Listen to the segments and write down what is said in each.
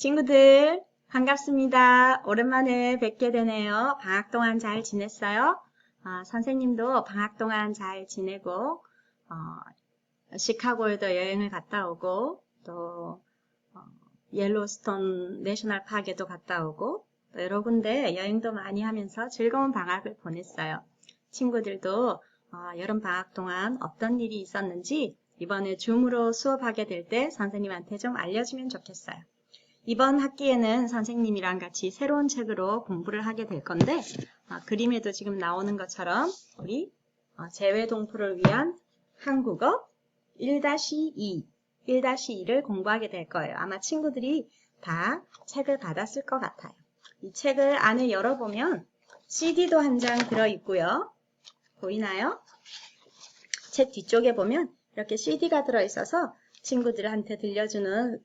친구들 반갑습니다. 오랜만에 뵙게 되네요. 방학 동안 잘 지냈어요? 선생님도 방학 동안 잘 지내고 시카고에도 여행을 갔다 오고 또 옐로스톤 내셔널 파크에도 갔다 오고 또 여러 군데 여행도 많이 하면서 즐거운 방학을 보냈어요. 친구들도 여름 방학 동안 어떤 일이 있었는지 이번에 줌으로 수업하게 될 때 선생님한테 좀 알려주면 좋겠어요. 이번 학기에는 선생님이랑 같이 새로운 책으로 공부를 하게 될 건데 그림에도 지금 나오는 것처럼 우리 재외동포를 위한 한국어 1-2, 1-2를 공부하게 될 거예요. 아마 친구들이 다 책을 받았을 것 같아요. 이 책을 안에 열어보면 CD도 한 장 들어있고요. 보이나요? 책 뒤쪽에 보면 이렇게 CD가 들어있어서 친구들한테 들려주는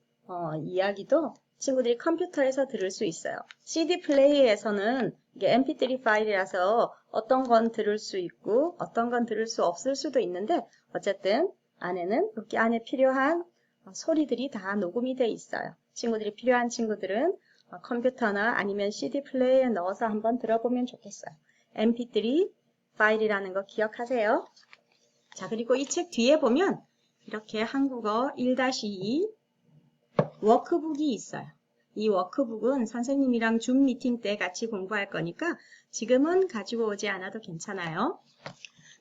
이야기도 친구들이 컴퓨터에서 들을 수 있어요. CD 플레이어에서는 이게 mp3 파일이라서 어떤 건 들을 수 있고 어떤 건 들을 수 없을 수도 있는데 어쨌든 안에는 이렇게 안에 필요한 소리들이 다 녹음이 돼 있어요. 친구들이 필요한 친구들은 컴퓨터나 아니면 CD 플레이어에 넣어서 한번 들어보면 좋겠어요. mp3 파일이라는 거 기억하세요. 자, 그리고 이 책 뒤에 보면 이렇게 한국어 1-2 워크북이 있어요. 이 워크북은 선생님이랑 줌 미팅 때 같이 공부할 거니까 지금은 가지고 오지 않아도 괜찮아요.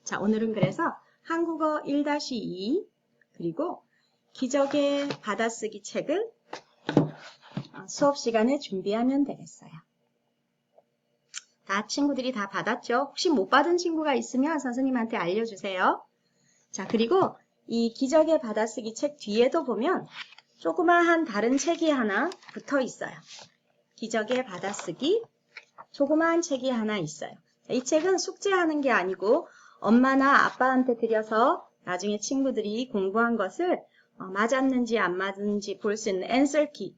자, 오늘은 그래서 한국어 1-2 그리고 기적의 받아쓰기 책을 수업 시간에 준비하면 되겠어요. 다 친구들이 다 받았죠? 혹시 못 받은 친구가 있으면 선생님한테 알려주세요. 자, 그리고 이 기적의 받아쓰기 책 뒤에도 보면 조그마한 다른 책이 하나 붙어 있어요. 기적의 받아쓰기 조그마한 책이 하나 있어요. 이 책은 숙제하는 게 아니고 엄마나 아빠한테 드려서 나중에 친구들이 공부한 것을 맞았는지 안 맞았는지 볼 수 있는 앤서키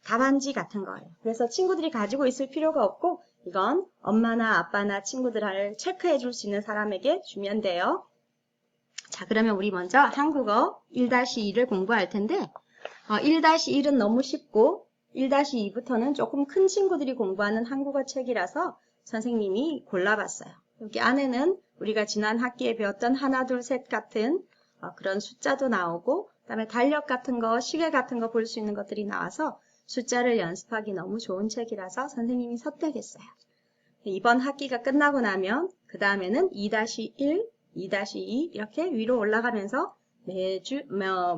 답안지 같은 거예요. 그래서 친구들이 가지고 있을 필요가 없고 이건 엄마나 아빠나 친구들을 체크해 줄 수 있는 사람에게 주면 돼요. 자, 그러면 우리 먼저 한국어 1-2를 공부할 텐데 1-1은 너무 쉽고 1-2부터는 조금 큰 친구들이 공부하는 한국어 책이라서 선생님이 골라봤어요. 여기 안에는 우리가 지난 학기에 배웠던 하나, 둘, 셋 같은 그런 숫자도 나오고 그다음에 달력 같은 거, 시계 같은 거 볼 수 있는 것들이 나와서 숫자를 연습하기 너무 좋은 책이라서 선생님이 선택했어요. 이번 학기가 끝나고 나면 그 다음에는 2-1, 2-2 이렇게 위로 올라가면서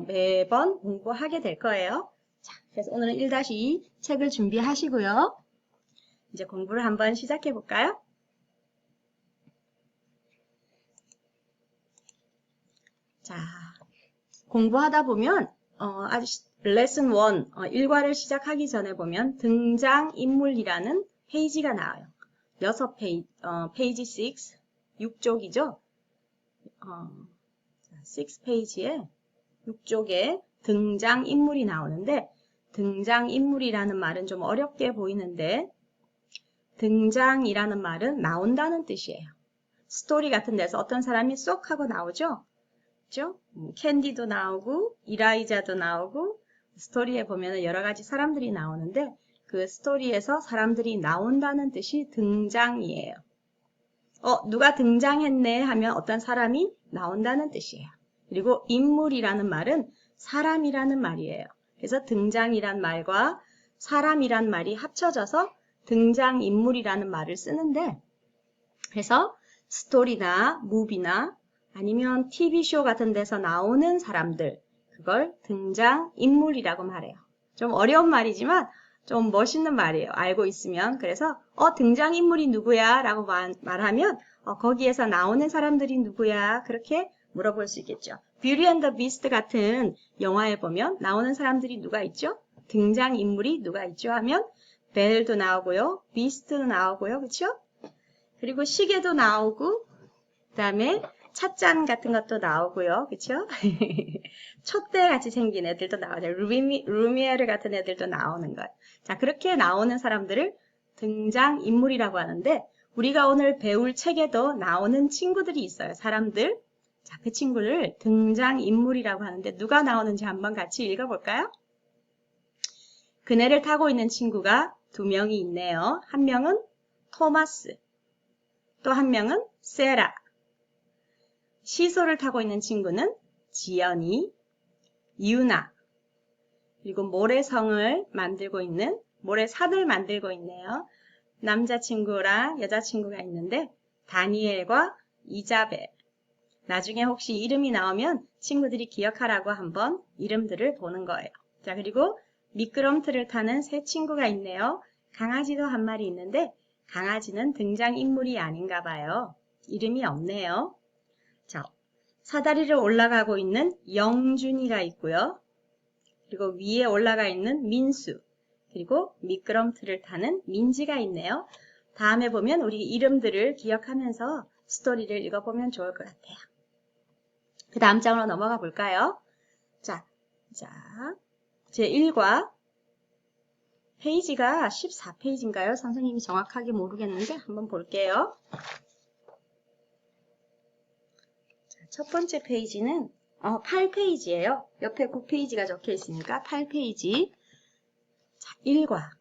매번 공부하게 될 거예요. 자, 그래서 오늘은 1-2 책을 준비하시고요. 이제 공부를 한번 시작해 볼까요? 자, 공부하다 보면 레슨 1, 일과를 시작하기 전에 보면 등장인물이라는 페이지가 나와요. 6페이지, 페이지 6, 6쪽이죠. 6페이지에 6쪽에 등장인물이 나오는데 등장인물이라는 말은 좀 어렵게 보이는데 등장이라는 말은 나온다는 뜻이에요. 스토리 같은 데서 어떤 사람이 쏙 하고 나오죠? 그죠? 캔디도 나오고 이라이자도 나오고 스토리에 보면 여러 가지 사람들이 나오는데 그 스토리에서 사람들이 나온다는 뜻이 등장이에요. 누가 등장했네 하면 어떤 사람이 나온다는 뜻이에요. 그리고 인물이라는 말은 사람이라는 말이에요. 그래서 등장이란 말과 사람이란 말이 합쳐져서 등장인물이라는 말을 쓰는데 그래서 스토리나 무비나 아니면 TV쇼 같은 데서 나오는 사람들 그걸 등장인물이라고 말해요. 좀 어려운 말이지만 좀 멋있는 말이에요. 알고 있으면. 그래서 등장인물이 누구야? 라고 말하면 거기에서 나오는 사람들이 누구야? 그렇게 물어볼 수 있겠죠. 뷰티 앤 더 비스트 같은 영화에 보면 나오는 사람들이 누가 있죠? 등장인물이 누가 있죠? 하면 벨도 나오고요. 비스트도 나오고요. 그렇죠? 그리고 시계도 나오고 그다음에 찻잔 같은 것도 나오고요. 그렇죠? 촛대 같이 생긴 애들도 나오죠. 루미에르 같은 애들도 나오는 거예요. 자, 그렇게 나오는 사람들을 등장인물이라고 하는데 우리가 오늘 배울 책에도 나오는 친구들이 있어요. 사람들. 자, 그 친구를 등장인물이라고 하는데 누가 나오는지 한번 같이 읽어볼까요? 그네를 타고 있는 친구가 2명이 있네요. 한 명은 토마스, 또 한 명은 세라. 시소를 타고 있는 친구는 지연이, 유나, 그리고 모래성을 만들고 있는, 모래산을 만들고 있네요. 남자친구랑 여자친구가 있는데 다니엘과 이자벨. 나중에 혹시 이름이 나오면 친구들이 기억하라고 한번 이름들을 보는 거예요. 자, 그리고 미끄럼틀을 타는 새 친구가 있네요. 강아지도 한 마리 있는데 강아지는 등장인물이 아닌가 봐요. 이름이 없네요. 자, 사다리를 올라가고 있는 영준이가 있고요. 그리고 위에 올라가 있는 민수, 그리고 미끄럼틀을 타는 민지가 있네요. 다음에 보면 우리 이름들을 기억하면서 스토리를 읽어보면 좋을 것 같아요. 그 다음 장으로 넘어가 볼까요? 자, 제 1과 페이지가 14페이지인가요? 선생님이 정확하게 모르겠는데 한번 볼게요. 자, 첫 번째 페이지는 8페이지예요. 옆에 9페이지가 적혀 있으니까 8페이지. 자, 1과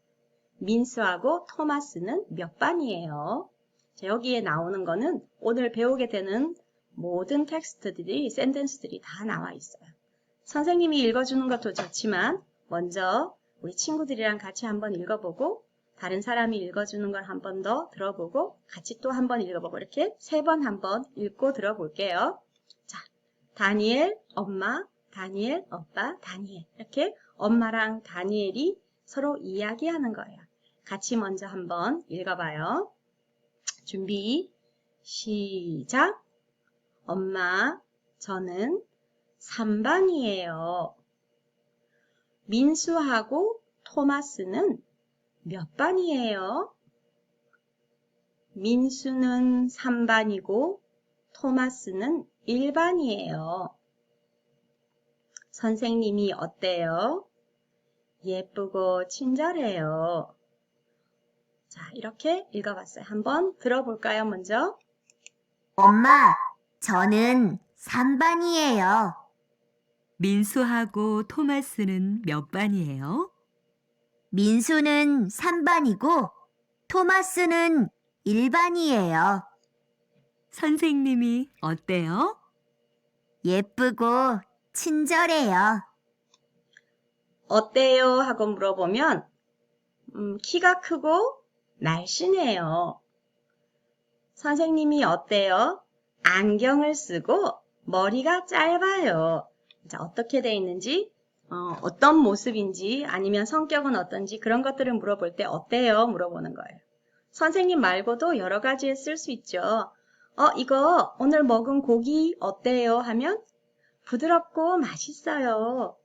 민수하고 토마스는 몇 반이에요? 자, 여기에 나오는 거는 오늘 배우게 되는 모든 텍스트들이, 센텐스들이 다 나와 있어요. 선생님이 읽어주는 것도 좋지만 먼저 우리 친구들이랑 같이 한번 읽어보고 다른 사람이 읽어주는 걸 한 번 더 들어보고 같이 또 한 번 읽어보고 이렇게 3번 한번 읽고 들어볼게요. 자, 다니엘, 엄마, 다니엘, 아빠, 다니엘. 이렇게 엄마랑 다니엘이 서로 이야기하는 거예요. 같이 먼저 한번 읽어봐요. 준비, 시작. 엄마, 저는 3반이에요. 민수하고 토마스는 몇 반이에요? 민수는 3반이고 토마스는 1반이에요. 선생님이 어때요? 예쁘고 친절해요. 자, 이렇게 읽어봤어요. 한번 들어볼까요, 먼저? 엄마, 저는 3반이에요. 민수하고 토마스는 몇 반이에요? 민수는 3반이고 토마스는 1반이에요. 선생님이 어때요? 예쁘고 친절해요. 어때요? 하고 물어보면 키가 크고 날씬해요. 선생님이 어때요? 안경을 쓰고 머리가 짧아요. 자, 어떻게 돼 있는지, 어떤 모습인지 아니면 성격은 어떤지 그런 것들을 물어볼 때 어때요? 물어보는 거예요. 선생님 말고도 여러 가지에 쓸 수 있죠. 이거 오늘 먹은 고기 어때요? 하면 부드럽고 맛있어요.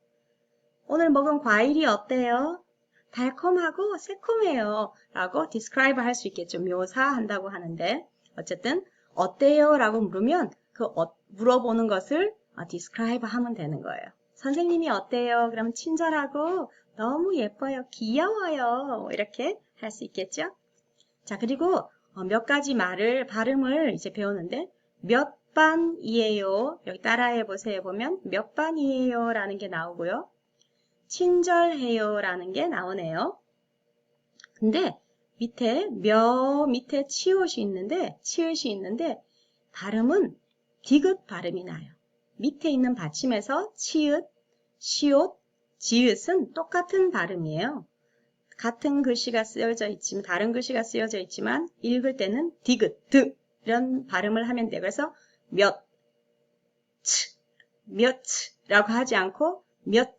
오늘 먹은 과일이 어때요? 달콤하고 새콤해요. 라고 describe 할 수 있겠죠. 묘사한다고 하는데 어쨌든 어때요? 라고 물으면 그 물어보는 것을 describe 하면 되는 거예요. 선생님이 어때요? 그러면 친절하고 너무 예뻐요. 귀여워요. 이렇게 할 수 있겠죠. 자, 그리고 몇 가지 발음을 이제 배우는데 몇 반이에요? 여기 따라해 보세요. 보면 몇 반이에요? 라는 게 나오고요. 친절해요 라는 게 나오네요. 근데 밑에 치읓이 있는데 발음은 디귿 발음이 나요. 밑에 있는 받침에서 치읓, 시옷, 지읒은 똑같은 발음이에요. 같은 글씨가 쓰여져 있지만 다른 글씨가 쓰여져 있지만 읽을 때는 디귿, 드 이런 발음을 하면 돼요. 그래서 몇라고 하지 않고 몇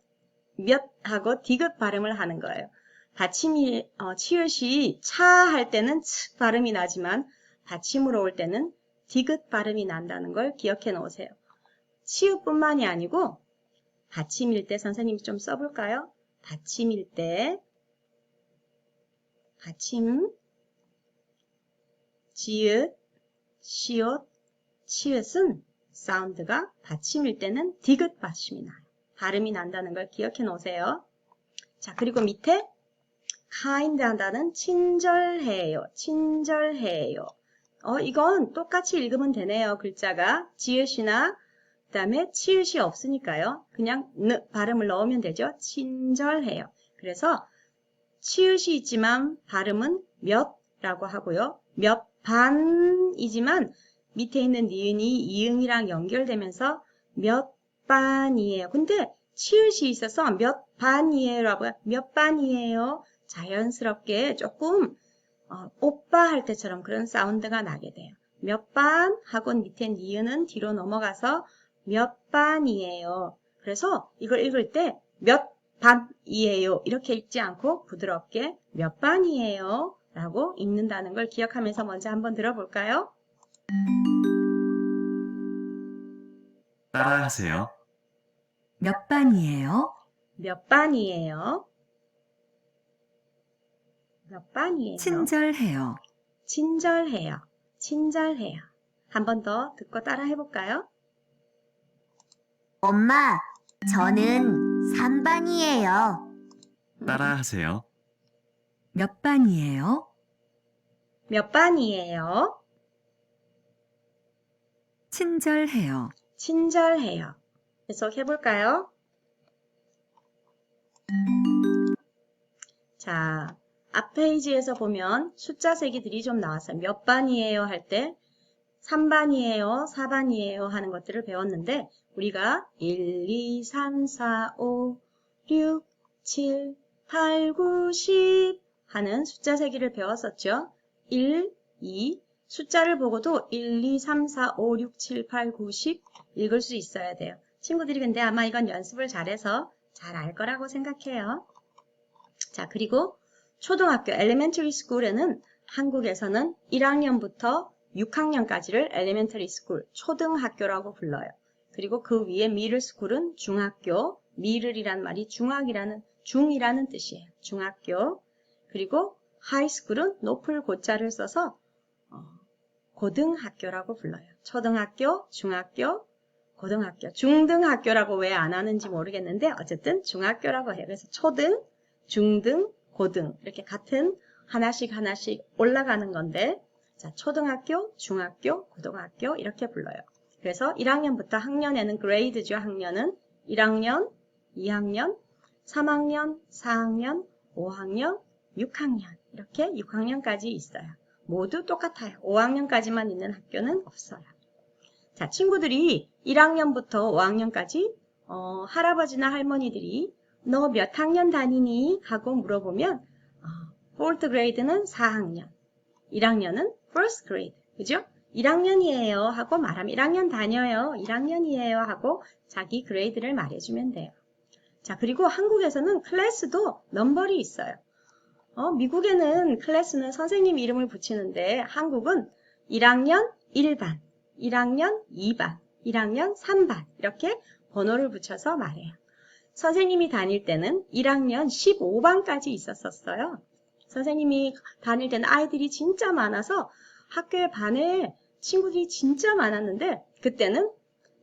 하고 디귿 발음을 하는 거예요. 받침이 치읓이 차 할 때는 츠 발음이 나지만 받침으로 올 때는 디귿 발음이 난다는 걸 기억해 놓으세요. 치읓뿐만이 아니고 받침일 때 선생님이 좀 써볼까요? 받침일 때 받침 지읒, 시옷, 치읓은 사운드가 받침일 때는 디귿 받침이 나요. 발음이 난다는 걸 기억해 놓으세요. 자, 그리고 밑에 kind 한다는 친절해요. 친절해요. 이건 똑같이 읽으면 되네요. 글자가 지읒이나 그다음에 치읓이 없으니까요. 그냥 발음을 넣으면 되죠. 친절해요. 그래서 치읓이 있지만 발음은 몇라고 하고요. 몇 반이지만 밑에 있는 니은이 이응이랑 연결되면서 몇 반이에요. 근데 치읓이 있어서 몇 반이에요라고 몇 반이에요. 자연스럽게 조금 오빠 할 때처럼 그런 사운드가 나게 돼요. 몇 반 하고 밑에 니은은 뒤로 넘어가서 몇 반이에요. 그래서 이걸 읽을 때 몇 반이에요. 이렇게 읽지 않고 부드럽게 몇 반이에요. 라고 읽는다는 걸 기억하면서 먼저 한번 들어볼까요? 따라하세요. 몇 반이에요? 몇 반이에요? 몇 반이에요? 친절해요. 친절해요. 친절해요. 한 번 더 듣고 따라 해볼까요? 엄마, 저는 3반이에요. 따라하세요. 몇 반이에요? 몇 반이에요? 친절해요. 친절해요. 계속 해볼까요? 자, 앞 페이지에서 보면 숫자 세기들이 좀 나왔어요. 몇 반이에요 할 때 3반이에요, 4반이에요 하는 것들을 배웠는데 우리가 1, 2, 3, 4, 5, 6, 7, 8, 9, 10 하는 숫자 세기를 배웠었죠. 1, 2, 숫자를 보고도 1, 2, 3, 4, 5, 6, 7, 8, 9, 10 읽을 수 있어야 돼요. 친구들이 근데 아마 이건 연습을 잘해서 잘 알 거라고 생각해요. 자, 그리고 초등학교 elementary school에는 한국에서는 1학년부터 6학년까지를 elementary school, 초등학교라고 불러요. 그리고 그 위에 middle school은 중학교, middle이란 말이 중이라는 뜻이에요. 중학교. 그리고 high school은 높을 고자를 써서 고등학교라고 불러요. 초등학교, 중학교, 고등학교. 중등학교라고 왜 안 하는지 모르겠는데 어쨌든 중학교라고 해요. 그래서 초등, 중등, 고등 이렇게 같은 하나씩 올라가는 건데 자, 초등학교, 중학교, 고등학교 이렇게 불러요. 그래서 1학년부터 학년에는 그레이드죠. 학년은 1학년, 2학년, 3학년, 4학년, 5학년, 6학년 이렇게 6학년까지 있어요. 모두 똑같아요. 5학년까지만 있는 학교는 없어요. 자, 친구들이 1학년부터 5학년까지 할아버지나 할머니들이 너 몇 학년 다니니? 하고 물어보면 fourth grade는 4학년, 1학년은 first grade, 그죠? 1학년이에요 하고 말하면 1학년 다녀요, 1학년이에요 하고 자기 그레이드를 말해주면 돼요. 자, 그리고 한국에서는 클래스도 넘버리 있어요. 미국에는 클래스는 선생님 이름을 붙이는데 한국은 1학년 1반, 1학년 2반, 1학년 3반 이렇게 번호를 붙여서 말해요. 선생님이 다닐 때는 1학년 15반까지 있었어요. 선생님이 다닐 때는 아이들이 진짜 많아서 학교에 반에 친구들이 진짜 많았는데 그때는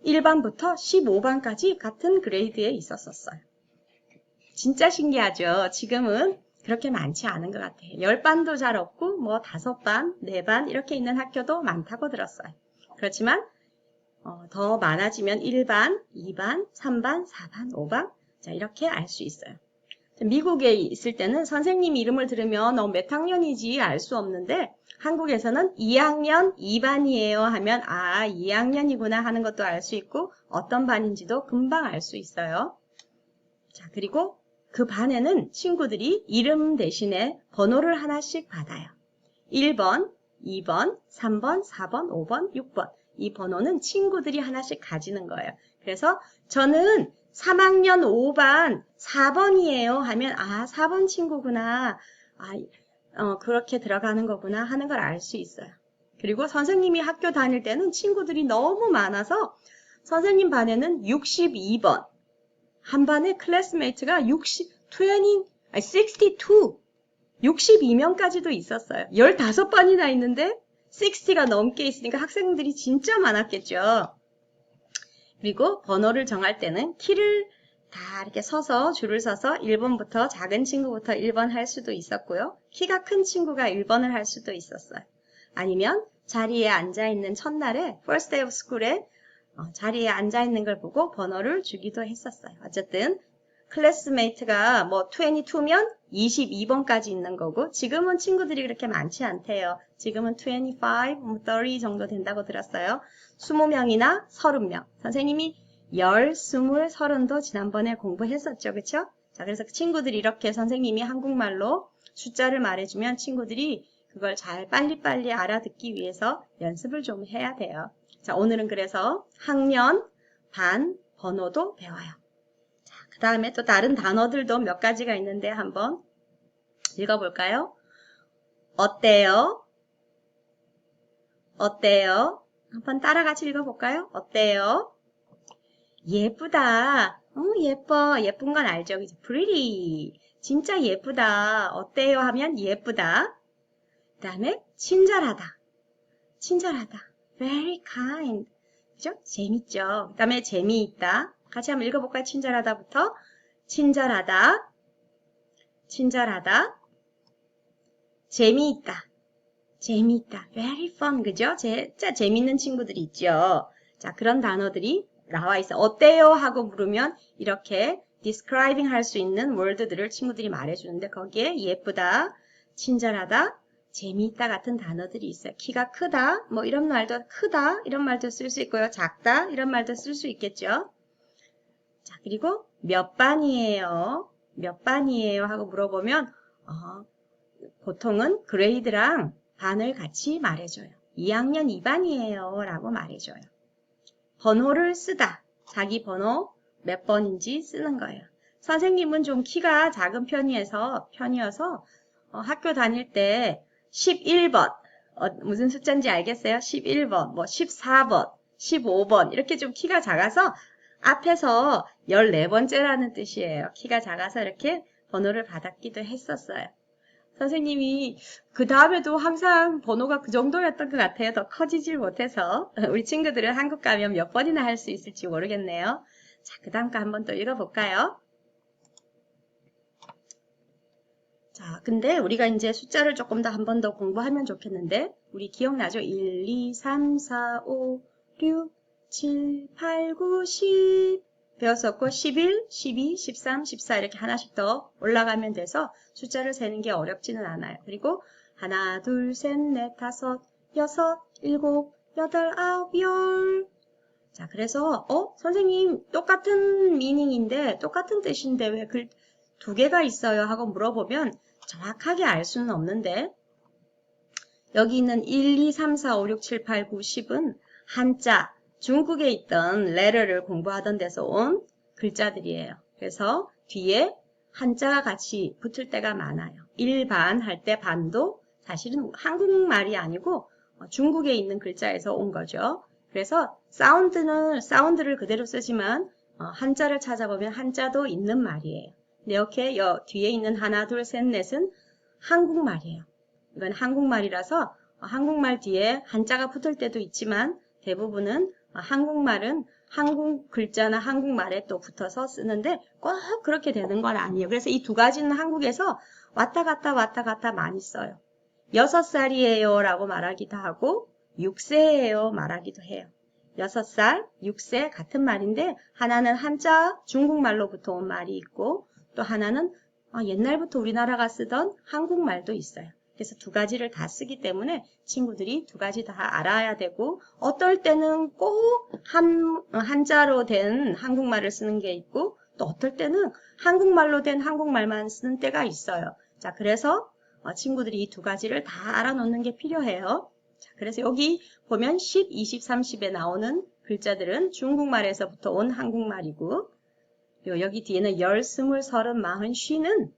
1반부터 15반까지 같은 그레이드에 있었어요. 진짜 신기하죠? 지금은 그렇게 많지 않은 것 같아요. 10반도 잘 없고 뭐 5반, 4반 이렇게 있는 학교도 많다고 들었어요. 그렇지만 더 많아지면 1반, 2반, 3반, 4반, 5반 자 이렇게 알 수 있어요. 미국에 있을 때는 선생님 이름을 들으면 몇 학년이지 알 수 없는데 한국에서는 2학년 2반이에요 하면 2학년이구나 하는 것도 알 수 있고 어떤 반인지도 금방 알 수 있어요. 자, 그리고 그 반에는 친구들이 이름 대신에 번호를 하나씩 받아요. 1번, 2번, 3번, 4번, 5번, 6번 이 번호는 친구들이 하나씩 가지는 거예요. 그래서 저는 3학년 5반 4번이에요 하면 4번 친구구나. 그렇게 들어가는 거구나 하는 걸 알 수 있어요. 그리고 선생님이 학교 다닐 때는 친구들이 너무 많아서 선생님 반에는 62번 한 반에 클래스메이트가 62명까지도 있었어요. 15반이나 있는데 60가 넘게 있으니까 학생들이 진짜 많았겠죠. 그리고 번호를 정할 때는 키를 다 이렇게 줄을 서서 1번부터 작은 친구부터 1번 할 수도 있었고요. 키가 큰 친구가 1번을 할 수도 있었어요. 아니면 자리에 앉아있는 첫날에 first day of school에 자리에 앉아있는 걸 보고 번호를 주기도 했었어요. 어쨌든 클래스메이트가 뭐 22면 22번까지 있는 거고 지금은 친구들이 그렇게 많지 않대요. 지금은 25, 30 정도 된다고 들었어요. 20명이나 30명. 선생님이 10, 20, 30도 지난번에 공부했었죠. 그쵸? 자, 그래서 친구들이 이렇게 선생님이 한국말로 숫자를 말해주면 친구들이 그걸 잘 빨리빨리 알아듣기 위해서 연습을 좀 해야 돼요. 자, 오늘은 그래서 학년, 반, 번호도 배워요. 자, 그 다음에 또 다른 단어들도 몇 가지가 있는데 한번 읽어볼까요? 어때요? 어때요? 한번 따라 같이 읽어볼까요? 어때요? 예쁘다. 예뻐. 예쁜 건 알죠? 그죠? pretty. 진짜 예쁘다. 어때요? 하면 예쁘다. 그 다음에 친절하다. 친절하다. very kind. 그죠? 재밌죠? 그 다음에 재미있다. 같이 한번 읽어볼까요? 친절하다부터. 친절하다. 친절하다. 재미있다. 재미있다. very fun. 그죠? 진짜 재밌는 친구들이 있죠. 자, 그런 단어들이 나와 있어. 어때요? 하고 물으면 이렇게 describing 할 수 있는 word들을 친구들이 말해주는데 거기에 예쁘다, 친절하다, 재미있다 같은 단어들이 있어요. 키가 크다, 뭐 이런 말도 크다 이런 말도 쓸 수 있고요. 작다 이런 말도 쓸 수 있겠죠. 자, 그리고 몇 반이에요? 몇 반이에요? 하고 물어보면 보통은 그레이드랑 반을 같이 말해줘요. 2학년 2반이에요 라고 말해줘요. 번호를 쓰다. 자기 번호 몇 번인지 쓰는 거예요. 선생님은 좀 키가 작은 편이어서 학교 다닐 때 11번 무슨 숫자인지 알겠어요? 11번, 뭐 14번, 15번 이렇게 좀 키가 작아서 앞에서 14번째라는 뜻이에요. 키가 작아서 이렇게 번호를 받았기도 했었어요. 선생님이 그 다음에도 항상 번호가 그 정도였던 것 같아요. 더 커지질 못해서. 우리 친구들은 한국 가면 몇 번이나 할 수 있을지 모르겠네요. 자, 그 다음 거 한번 또 읽어볼까요? 자, 근데 우리가 이제 숫자를 조금 더 한 번 더 공부하면 좋겠는데 우리 기억나죠? 1, 2, 3, 4, 5, 6, 7, 8, 9, 10 배웠었고 11, 12, 13, 14 이렇게 하나씩 더 올라가면 돼서 숫자를 세는 게 어렵지는 않아요. 그리고 하나, 둘, 셋, 넷, 다섯, 여섯, 일곱, 여덟, 아홉, 열. 자, 그래서 선생님 똑같은 미닝인데 똑같은 뜻인데 왜 글 두 개가 있어요? 하고 물어보면 정확하게 알 수는 없는데 여기 있는 1, 2, 3, 4, 5, 6, 7, 8, 9, 10은 한자 중국에 있던 레러를 공부하던 데서 온 글자들이에요. 그래서 뒤에 한자가 같이 붙을 때가 많아요. 일반 할 때 반도 사실은 한국말이 아니고 중국에 있는 글자에서 온 거죠. 그래서 사운드를 그대로 쓰지만 한자를 찾아보면 한자도 있는 말이에요. 근데 이렇게 뒤에 있는 하나, 둘, 셋, 넷은 한국말이에요. 이건 한국말이라서 한국말 뒤에 한자가 붙을 때도 있지만 대부분은 한국말은 한국 글자나 한국말에 또 붙어서 쓰는데 꼭 그렇게 되는 건 아니에요. 그래서 이 두 가지는 한국에서 왔다 갔다 많이 써요. 6살이에요 라고 말하기도 하고 6세예요 말하기도 해요. 6살, 6세 같은 말인데 하나는 한자 중국말로부터 온 말이 있고 또 하나는 옛날부터 우리나라가 쓰던 한국말도 있어요. 그래서 두 가지를 다 쓰기 때문에 친구들이 두 가지 다 알아야 되고 어떨 때는 꼭 한자로 된 한국말을 쓰는 게 있고 또 어떨 때는 한국말로 된 한국말만 쓰는 때가 있어요. 자, 그래서 친구들이 이 두 가지를 다 알아놓는 게 필요해요. 자, 그래서 여기 보면 10, 20, 30에 나오는 글자들은 중국말에서부터 온 한국말이고 여기 뒤에는 10, 20, 30, 40, 50는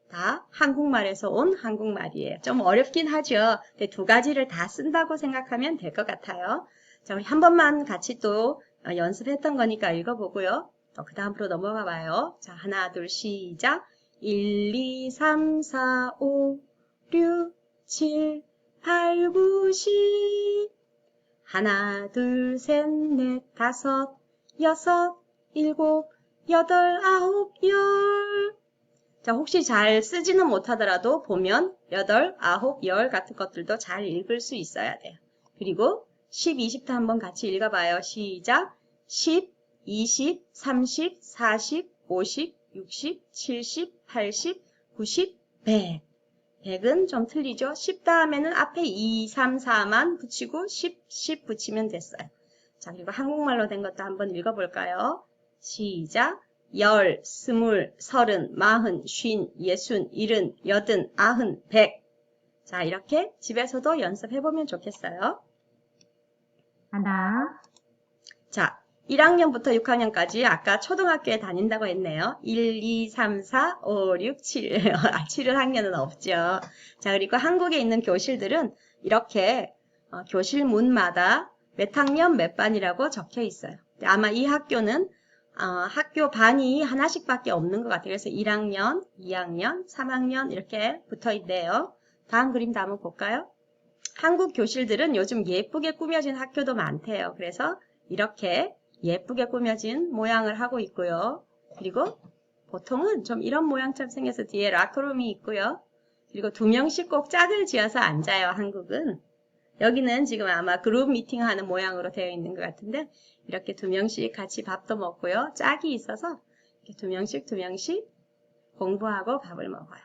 다 한국말에서 온 한국말이에요. 좀 어렵긴 하죠. 근데 두 가지를 다 쓴다고 생각하면 될 것 같아요. 자, 우리 한 번만 같이 또 연습했던 거니까 읽어보고요. 그 다음으로 넘어가 봐요. 자, 하나, 둘, 시작. 1, 2, 3, 4, 5, 6, 7, 8, 9, 10. 하나, 둘, 셋, 넷, 다섯, 여섯, 일곱, 여덟, 아홉, 열. 자, 혹시 잘 쓰지는 못하더라도 보면 8, 9, 10 같은 것들도 잘 읽을 수 있어야 돼요. 그리고 10, 20도 한번 같이 읽어봐요. 시작. 10, 20, 30, 40, 50, 60, 70, 80, 90, 100. 100은 좀 틀리죠? 10 다음에는 앞에 2, 3, 4만 붙이고 10 붙이면 됐어요. 자, 그리고 한국말로 된 것도 한번 읽어볼까요? 시작. 10, 20, 30, 40, 50, 60, 70, 80, 90, 100. 자, 이렇게 집에서도 연습해보면 좋겠어요. 하나, 자, 1학년부터 6학년까지 아까 초등학교에 다닌다고 했네요. 1, 2, 3, 4, 5, 6, 7. 7은 학년은 없죠. 자, 그리고 한국에 있는 교실들은 이렇게 교실 문마다 몇 학년 몇 반이라고 적혀 있어요. 아마 이 학교는 학교 반이 하나씩밖에 없는 것 같아요. 그래서 1학년, 2학년, 3학년 이렇게 붙어 있네요. 다음 그림도 한번 볼까요? 한국 교실들은 요즘 예쁘게 꾸며진 학교도 많대요. 그래서 이렇게 예쁘게 꾸며진 모양을 하고 있고요. 그리고 보통은 좀 이런 모양처럼 생겨서 뒤에 라크룸이 있고요. 그리고 2명씩 꼭 짝을 지어서 앉아요, 한국은. 여기는 지금 아마 그룹 미팅 하는 모양으로 되어 있는 것 같은데 이렇게 2명씩 같이 밥도 먹고요. 짝이 있어서 이렇게 2명씩 공부하고 밥을 먹어요.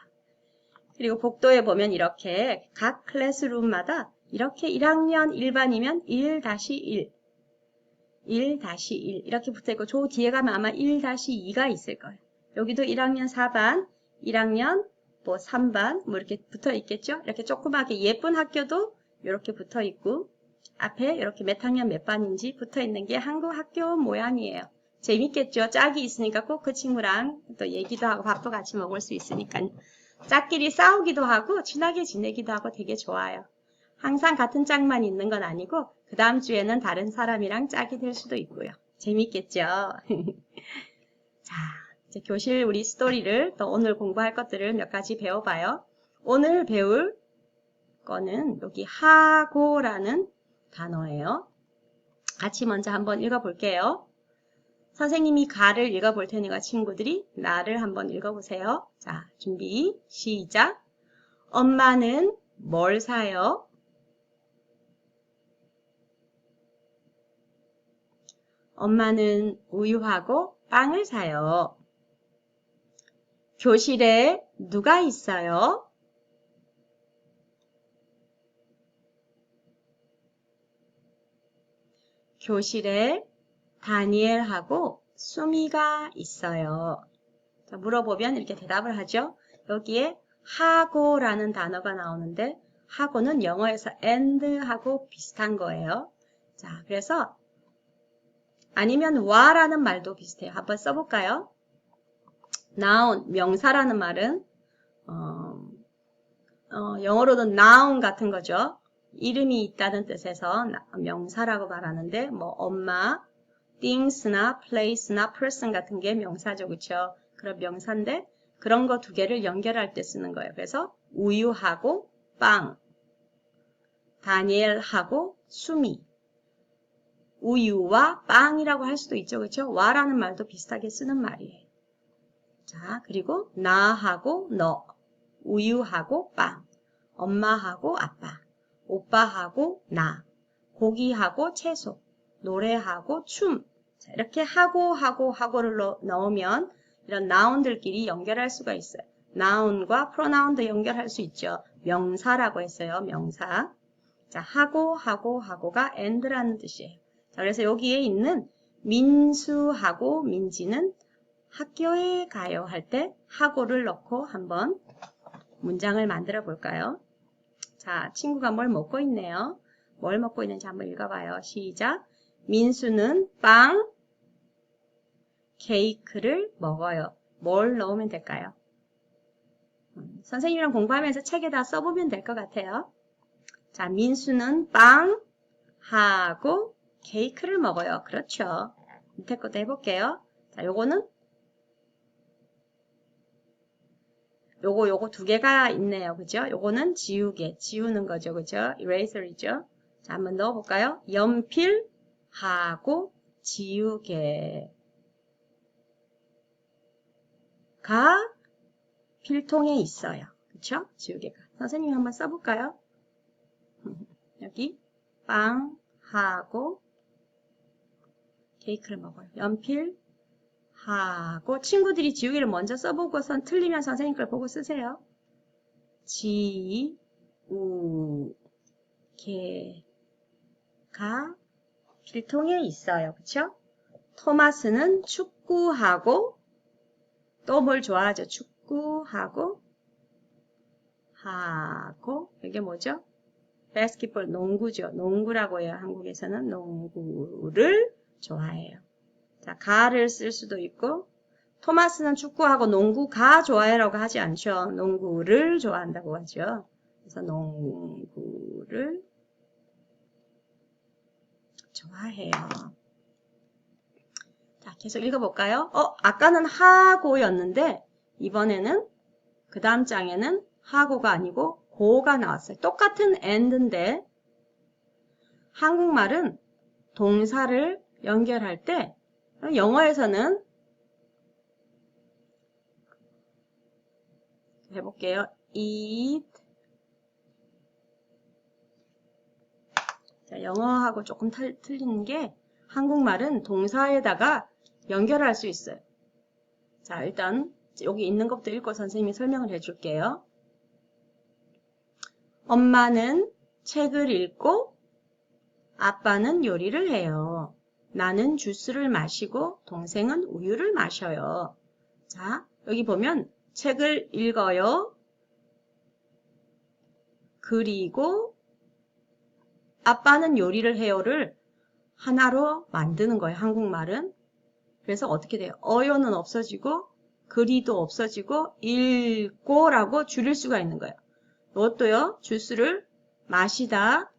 그리고 복도에 보면 이렇게 각 클래스룸마다 이렇게 1학년 1반이면 1-1, 1-1 이렇게 붙어있고 저 뒤에 가면 아마 1-2가 있을 거예요. 여기도 1학년 4반, 1학년 뭐 3반 뭐 이렇게 붙어 있겠죠. 이렇게 조그맣게 예쁜 학교도 이렇게 붙어 있고 앞에 이렇게 몇 학년 몇 반인지 붙어 있는 게 한국 학교 모양이에요. 재밌겠죠. 짝이 있으니까 꼭 그 친구랑 또 얘기도 하고 밥도 같이 먹을 수 있으니까요. 짝끼리 싸우기도 하고 친하게 지내기도 하고 되게 좋아요. 항상 같은 짝만 있는 건 아니고 그 다음 주에는 다른 사람이랑 짝이 될 수도 있고요. 재밌겠죠? 자, 이제 교실 우리 스토리를 또 오늘 공부할 것들을 몇 가지 배워봐요. 오늘 배울 거는 여기 하고라는 단어예요. 같이 먼저 한번 읽어볼게요. 선생님이 가를 읽어볼 테니까 친구들이 나를 한번 읽어보세요. 자, 준비, 시작. 엄마는 뭘 사요? 엄마는 우유하고 빵을 사요. 교실에 누가 있어요? 교실에 다니엘하고 수미가 있어요. 자, 물어보면 이렇게 대답을 하죠. 여기에 하고라는 단어가 나오는데 하고는 영어에서 and하고 비슷한 거예요. 자, 그래서 아니면 와라는 말도 비슷해요. 한번 써볼까요? noun, 명사라는 말은 영어로는 noun 같은 거죠. 이름이 있다는 뜻에서 명사라고 말하는데 뭐 엄마, things나 place나 person 같은 게 명사죠. 그렇죠? 그런 명사인데 그런 거 두 개를 연결할 때 쓰는 거예요. 그래서 우유하고 빵, 다니엘하고 수미. 우유와 빵이라고 할 수도 있죠. 그렇죠? 와라는 말도 비슷하게 쓰는 말이에요. 자, 그리고 나하고 너, 우유하고 빵, 엄마하고 아빠, 오빠하고 나, 고기하고 채소, 노래하고 춤. 자, 이렇게 하고를 넣으면 이런 나운들끼리 연결할 수가 있어요. 나운과 프로나운도 연결할 수 있죠. 명사라고 했어요. 명사. 자, 하고가 and라는 뜻이에요. 자, 그래서 여기에 있는 민수하고 민지는 학교에 가요 할 때 하고를 넣고 한번 문장을 만들어 볼까요? 자, 친구가 뭘 먹고 있네요. 뭘 먹고 있는지 한번 읽어봐요. 시작. 민수는 빵, 케이크를 먹어요. 뭘 넣으면 될까요? 선생님이랑 공부하면서 책에다 써보면 될 것 같아요. 자, 민수는 빵 하고 케이크를 먹어요. 그렇죠. 밑에 것도 해볼게요. 자, 요거는 요거 두 개가 있네요. 그죠? 요거는 지우는 거죠. 그죠? eraser이죠. 자, 한번 넣어볼까요? 연필하고 지우개가 필통에 있어요. 그쵸? 지우개가. 선생님 한번 써볼까요? 여기 빵하고 케이크를 먹어요. 연필하고 하고 친구들이 지우개를 먼저 써보고선 틀리면 선생님 걸 보고 쓰세요. 지, 우, 개, 가 필통에 있어요. 그쵸? 토마스는 축구하고 또 뭘 좋아하죠? 축구하고 하고 이게 뭐죠? 바스켓볼 농구죠. 농구라고 해요. 한국에서는 농구를 좋아해요. 자, 가를 쓸 수도 있고 토마스는 축구하고 농구가 좋아해라고 하지 않죠. 농구를 좋아한다고 하죠. 그래서 농구를 좋아해요. 자, 계속 읽어볼까요? 아까는 하고였는데 이번에는 그 다음 장에는 하고가 아니고 고가 나왔어요. 똑같은 and인데 한국말은 동사를 연결할 때 영어에서는 해볼게요. eat. 자, 영어하고 조금 틀리는 게 한국말은 동사에다가 연결할 수 있어요. 자, 일단 여기 있는 것부터 읽고 선생님이 설명을 해줄게요. 엄마는 책을 읽고 아빠는 요리를 해요. 나는 주스를 마시고 동생은 우유를 마셔요. 자, 여기 보면 책을 읽어요. 그리고 아빠는 요리를 해요를 하나로 만드는 거예요. 한국말은. 그래서 어떻게 돼요? 어요는 없어지고 그리도 없어지고 읽고라고 줄일 수가 있는 거예요. 이것도요. 주스를 마시다,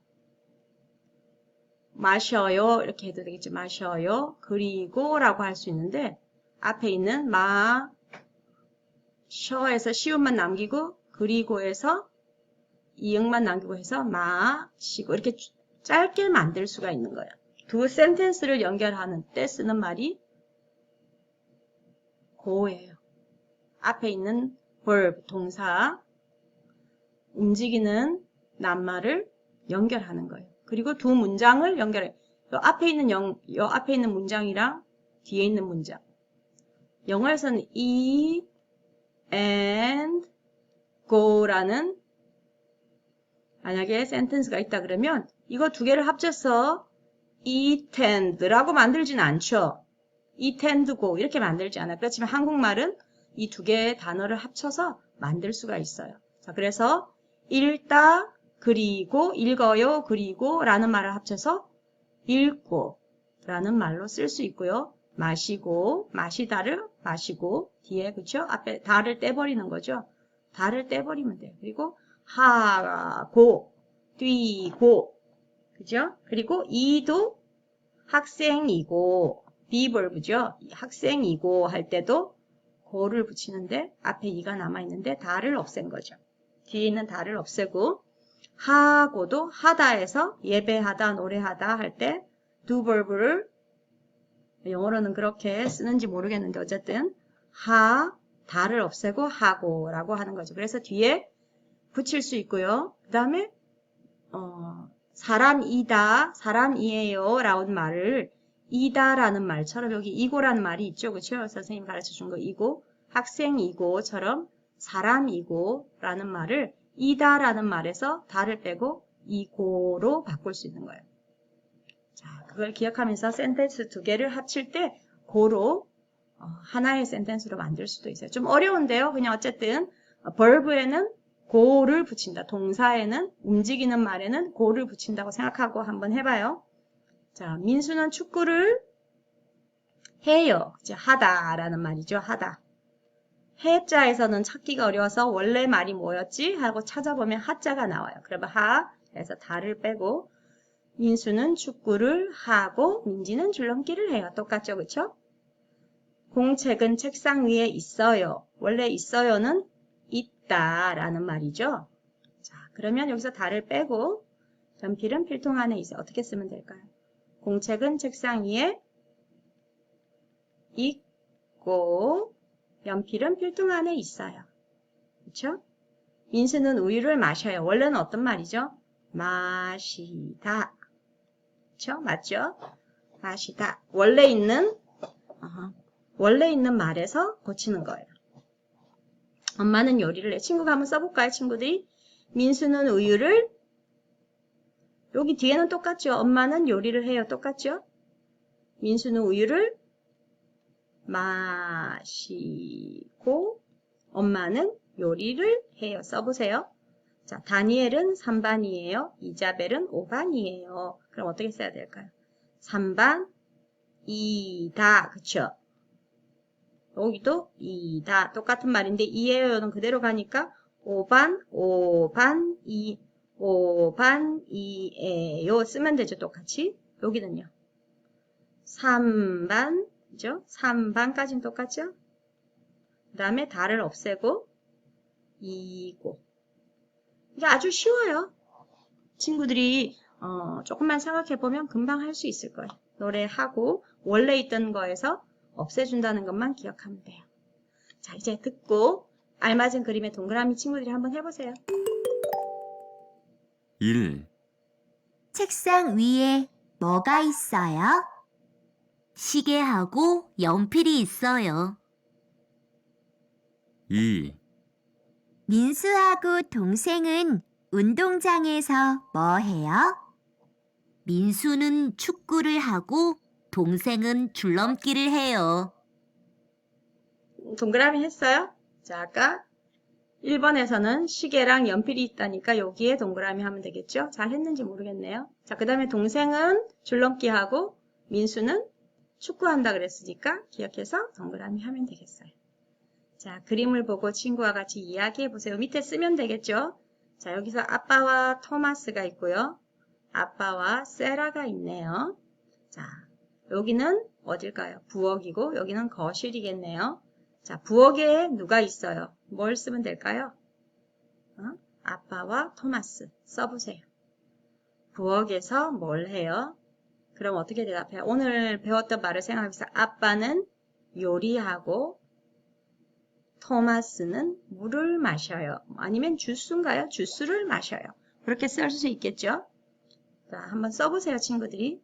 마셔요 이렇게 해도 되겠죠. 마셔요. 그리고 라고 할 수 있는데 앞에 있는 마셔에서 시음만 남기고 그리고에서 이응만 남기고 해서 마시고 이렇게 짧게 만들 수가 있는 거예요. 두 센텐스를 연결하는 때 쓰는 말이 고예요. 앞에 있는 verb, 동사, 움직이는 낱말을 연결하는 거예요. 그리고 두 문장을 연결해요. 요 앞에 있는 문장이랑 뒤에 있는 문장. 영어에서는 eat and go라는 만약에 센텐스가 있다 그러면 이거 두 개를 합쳐서 eat and라고 만들진 않죠. eat and go 이렇게 만들지 않아요. 그렇지만 한국말은 이 두 개의 단어를 합쳐서 만들 수가 있어요. 자, 그래서 읽다, 그리고, 읽어요, 그리고 라는 말을 합쳐서 읽고 라는 말로 쓸 수 있고요. 마시고, 마시다를 마시고, 뒤에, 그쵸? 앞에 다를 떼버리는 거죠. 다를 떼버리면 돼요. 그리고 하고, 뛰고, 그죠? 그리고 이도 학생이고, 비벌브죠. 학생이고 할 때도 고를 붙이는데 앞에 이가 남아있는데 다를 없앤 거죠. 뒤에 있는 다를 없애고 하고도 하다에서 예배하다, 노래하다 할 때 do verb를 영어로는 그렇게 쓰는지 모르겠는데 어쨌든 다를 없애고 하고라고 하는 거죠. 그래서 뒤에 붙일 수 있고요. 그 다음에 사람이다, 사람이에요 라는 말을 이다라는 말처럼 여기 이고라는 말이 있죠. 그렇죠? 선생님 가르쳐준 거 이고, 학생이고처럼 사람이고 라는 말을 이다라는 말에서 다를 빼고 이고로 바꿀 수 있는 거예요. 자, 그걸 기억하면서 센텐스 두 개를 합칠 때 고로 하나의 센텐스로 만들 수도 있어요. 좀 어려운데요. 그냥 어쨌든 verb에는 고를 붙인다. 동사에는 움직이는 말에는 고를 붙인다고 생각하고 한번 해봐요. 자, 민수는 축구를 해요. 이제 하다라는 말이죠. 하다. 해자에서는 찾기가 어려워서 원래 말이 뭐였지? 하고 찾아보면 하자가 나와요. 그러면 하에서 다를 빼고 민수는 축구를 하고 민지는 줄넘기를 해요. 똑같죠? 그쵸? 공책은 책상 위에 있어요. 원래 있어요는 있다라는 말이죠. 자, 그러면 여기서 다를 빼고 연필은 필통 안에 있어요. 어떻게 쓰면 될까요? 공책은 책상 위에 있고 연필은 필통 안에 있어요. 그렇죠? 민수는 우유를 마셔요. 원래는 어떤 말이죠? 마시다. 그렇죠? 맞죠? 마시다. 원래 있는 원래 있는 말에서 고치는 거예요. 엄마는 요리를 해. 친구가 한번 써볼까요, 친구들이? 민수는 우유를, 여기 뒤에는 똑같죠? 엄마는 요리를 해요. 똑같죠? 민수는 우유를 마시고, 엄마는 요리를 해요. 써보세요. 자, 다니엘은 3반이에요. 이자벨은 5반이에요. 그럼 어떻게 써야 될까요? 3반, 이다. 그쵸? 여기도 이다. 똑같은 말인데 이에요는 그대로 가니까 5반, 5반, 5반, 이에요. 쓰면 되죠. 똑같이. 여기는요. 3반, 그죠? 3반까지는 똑같죠? 그 다음에 다를 없애고 이고. 이게 아주 쉬워요. 친구들이 조금만 생각해보면 금방 할 수 있을 거예요. 노래하고 원래 있던 거에서 없애준다는 것만 기억하면 돼요. 자, 이제 듣고 알맞은 그림의 동그라미 친구들이 한번 해보세요. 1, 책상 위에 뭐가 있어요? 시계하고 연필이 있어요. 2, 민수하고 동생은 운동장에서 뭐 해요? 민수는 축구를 하고 동생은 줄넘기를 해요. 동그라미 했어요? 자, 아까 1번에서는 시계랑 연필이 있다니까 여기에 동그라미 하면 되겠죠? 잘 했는지 모르겠네요. 자, 그 다음에 동생은 줄넘기 하고 민수는 축구한다 그랬으니까 기억해서 동그라미 하면 되겠어요. 자, 그림을 보고 친구와 같이 이야기해 보세요. 밑에 쓰면 되겠죠? 자, 여기서 아빠와 토마스가 있고요. 아빠와 세라가 있네요. 자, 여기는 어딜까요? 부엌이고 여기는 거실이겠네요. 자, 부엌에 누가 있어요? 뭘 쓰면 될까요? 아빠와 토마스 써보세요. 부엌에서 뭘 해요? 그럼 어떻게 대답해요? 오늘 배웠던 말을 생각해보세요. 아빠는 요리하고 토마스는 물을 마셔요. 아니면 주스인가요? 주스를 마셔요. 그렇게 쓸 수 있겠죠? 자, 한번 써보세요, 친구들이.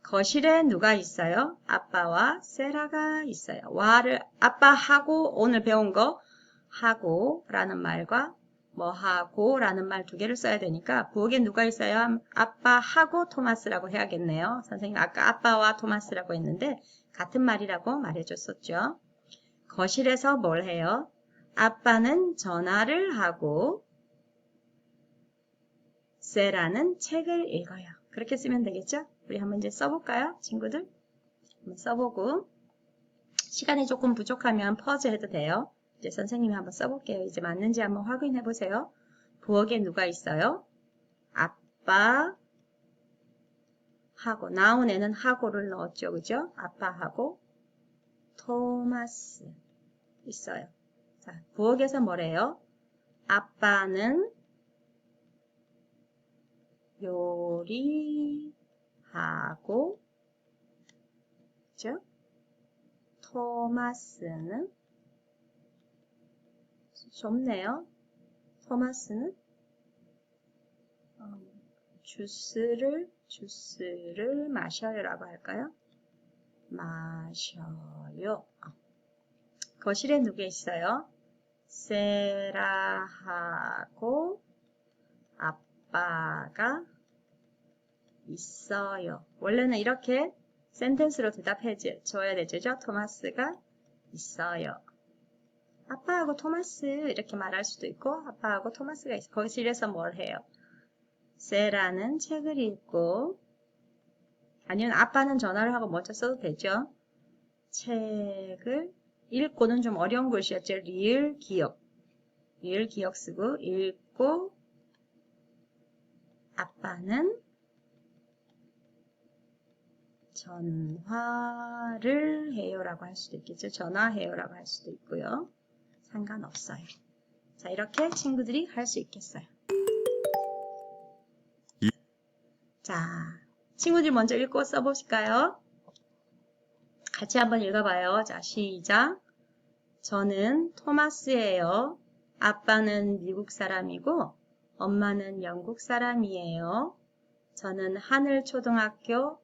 거실에 누가 있어요? 아빠와 세라가 있어요. 와를 아빠하고 오늘 배운 거 하고 라는 말과 뭐 하고 라는 말 두 개를 써야 되니까 부엌에 누가 있어요? 아빠하고 토마스라고 해야겠네요. 선생님 아까 아빠와 토마스라고 했는데 같은 말이라고 말해줬었죠. 거실에서 뭘 해요? 아빠는 전화를 하고 세라는 책을 읽어요. 그렇게 쓰면 되겠죠? 우리 한번 이제 써볼까요? 친구들? 한번 써보고 시간이 조금 부족하면 퍼즈 해도 돼요. 이제 선생님이 한번 써볼게요. 이제 맞는지 한번 확인해 보세요. 부엌에 누가 있어요? 아빠 하고 나온에는 하고를 넣었죠. 그죠? 아빠하고 토마스 있어요. 자, 부엌에서 뭐래요? 아빠는 요리하고 그죠? 토마스는 좁네요. 토마스는 주스를 마셔요라고 할까요? 마셔요. 거실에 누구 있어요? 세라하고 아빠가 있어요. 원래는 이렇게 센텐스로 대답해 줘야 되죠. 토마스가 있어요. 아빠하고 토마스 이렇게 말할 수도 있고 아빠하고 토마스가 있어요. 거실에서 뭘 해요? 세라는 책을 읽고 아니면 아빠는 전화를 하고 먼저 써도 되죠. 책을 읽고는 좀 어려운 글씨였죠. 리을 기억 쓰고 읽고 아빠는 전화를 해요라고 할 수도 있겠죠. 전화해요라고 할 수도 있고요. 상관없어요. 자, 이렇게 친구들이 할 수 있겠어요. 자, 친구들 먼저 읽고 써보실까요? 같이 한번 읽어봐요. 자, 시작. 저는 토마스예요. 아빠는 미국 사람이고 엄마는 영국 사람이에요. 저는 하늘초등학교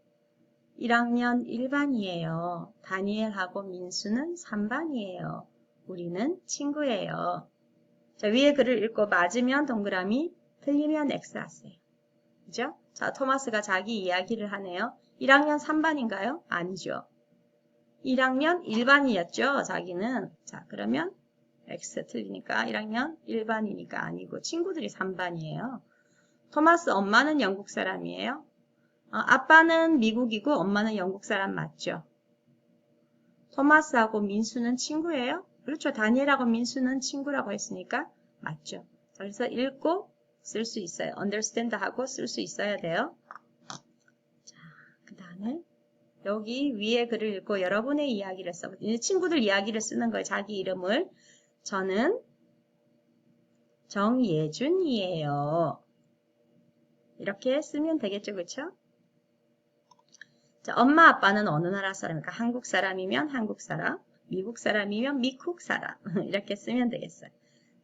1학년 1반이에요. 다니엘하고 민수는 3반이에요. 우리는 친구예요. 자, 위에 글을 읽고 맞으면 동그라미, 틀리면 X 하세요. 그죠? 자, 토마스가 자기 이야기를 하네요. 1학년 3반인가요? 아니죠. 1학년 1반이었죠, 자기는. 자, 그러면 X 틀리니까 1학년 1반이니까 아니고 친구들이 3반이에요. 토마스 엄마는 영국 사람이에요. 아빠는 미국이고 엄마는 영국 사람 맞죠? 토마스하고 민수는 친구예요? 그렇죠. 다니엘하고 민수는 친구라고 했으니까 맞죠. 그래서 읽고 쓸 수 있어요. understand 하고 쓸 수 있어야 돼요. 자, 그 다음에 여기 위에 글을 읽고 여러분의 이야기를 써보세요. 친구들 이야기를 쓰는 거예요. 자기 이름을. 저는 정예준이에요. 이렇게 쓰면 되겠죠. 그렇죠? 자, 엄마 아빠는 어느 나라 사람입니까? 한국 사람이면 한국 사람, 미국 사람이면 미국 사람. 이렇게 쓰면 되겠어요.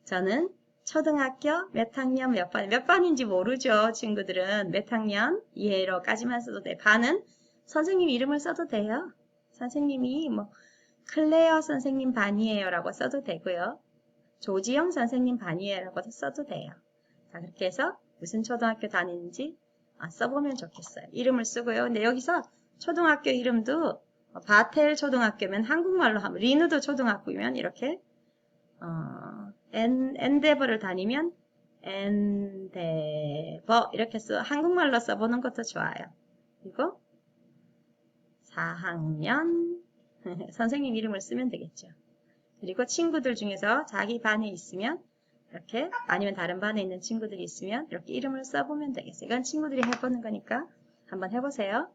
저는 초등학교 몇 학년 몇 반인지 모르죠. 친구들은 몇 학년 이해로까지만 써도 돼. 반은 선생님 이름을 써도 돼요. 선생님이 뭐 클레어 선생님 반이에요 라고 써도 되고요. 조지영 선생님 반이에요 라고 써도 돼요. 자, 그렇게 해서 무슨 초등학교 다니는지 써보면 좋겠어요. 이름을 쓰고요. 근데 여기서 초등학교 이름도 바텔 초등학교면 한국말로 하면, 리누드 초등학교면 이렇게 엔데버를 다니면 엔데버 이렇게 한국말로 써보는 것도 좋아요. 그리고 4학년 선생님 이름을 쓰면 되겠죠. 그리고 친구들 중에서 자기 반에 있으면 이렇게, 아니면 다른 반에 있는 친구들이 있으면 이렇게 이름을 써보면 되겠어요. 이건 친구들이 해보는 거니까 한번 해보세요.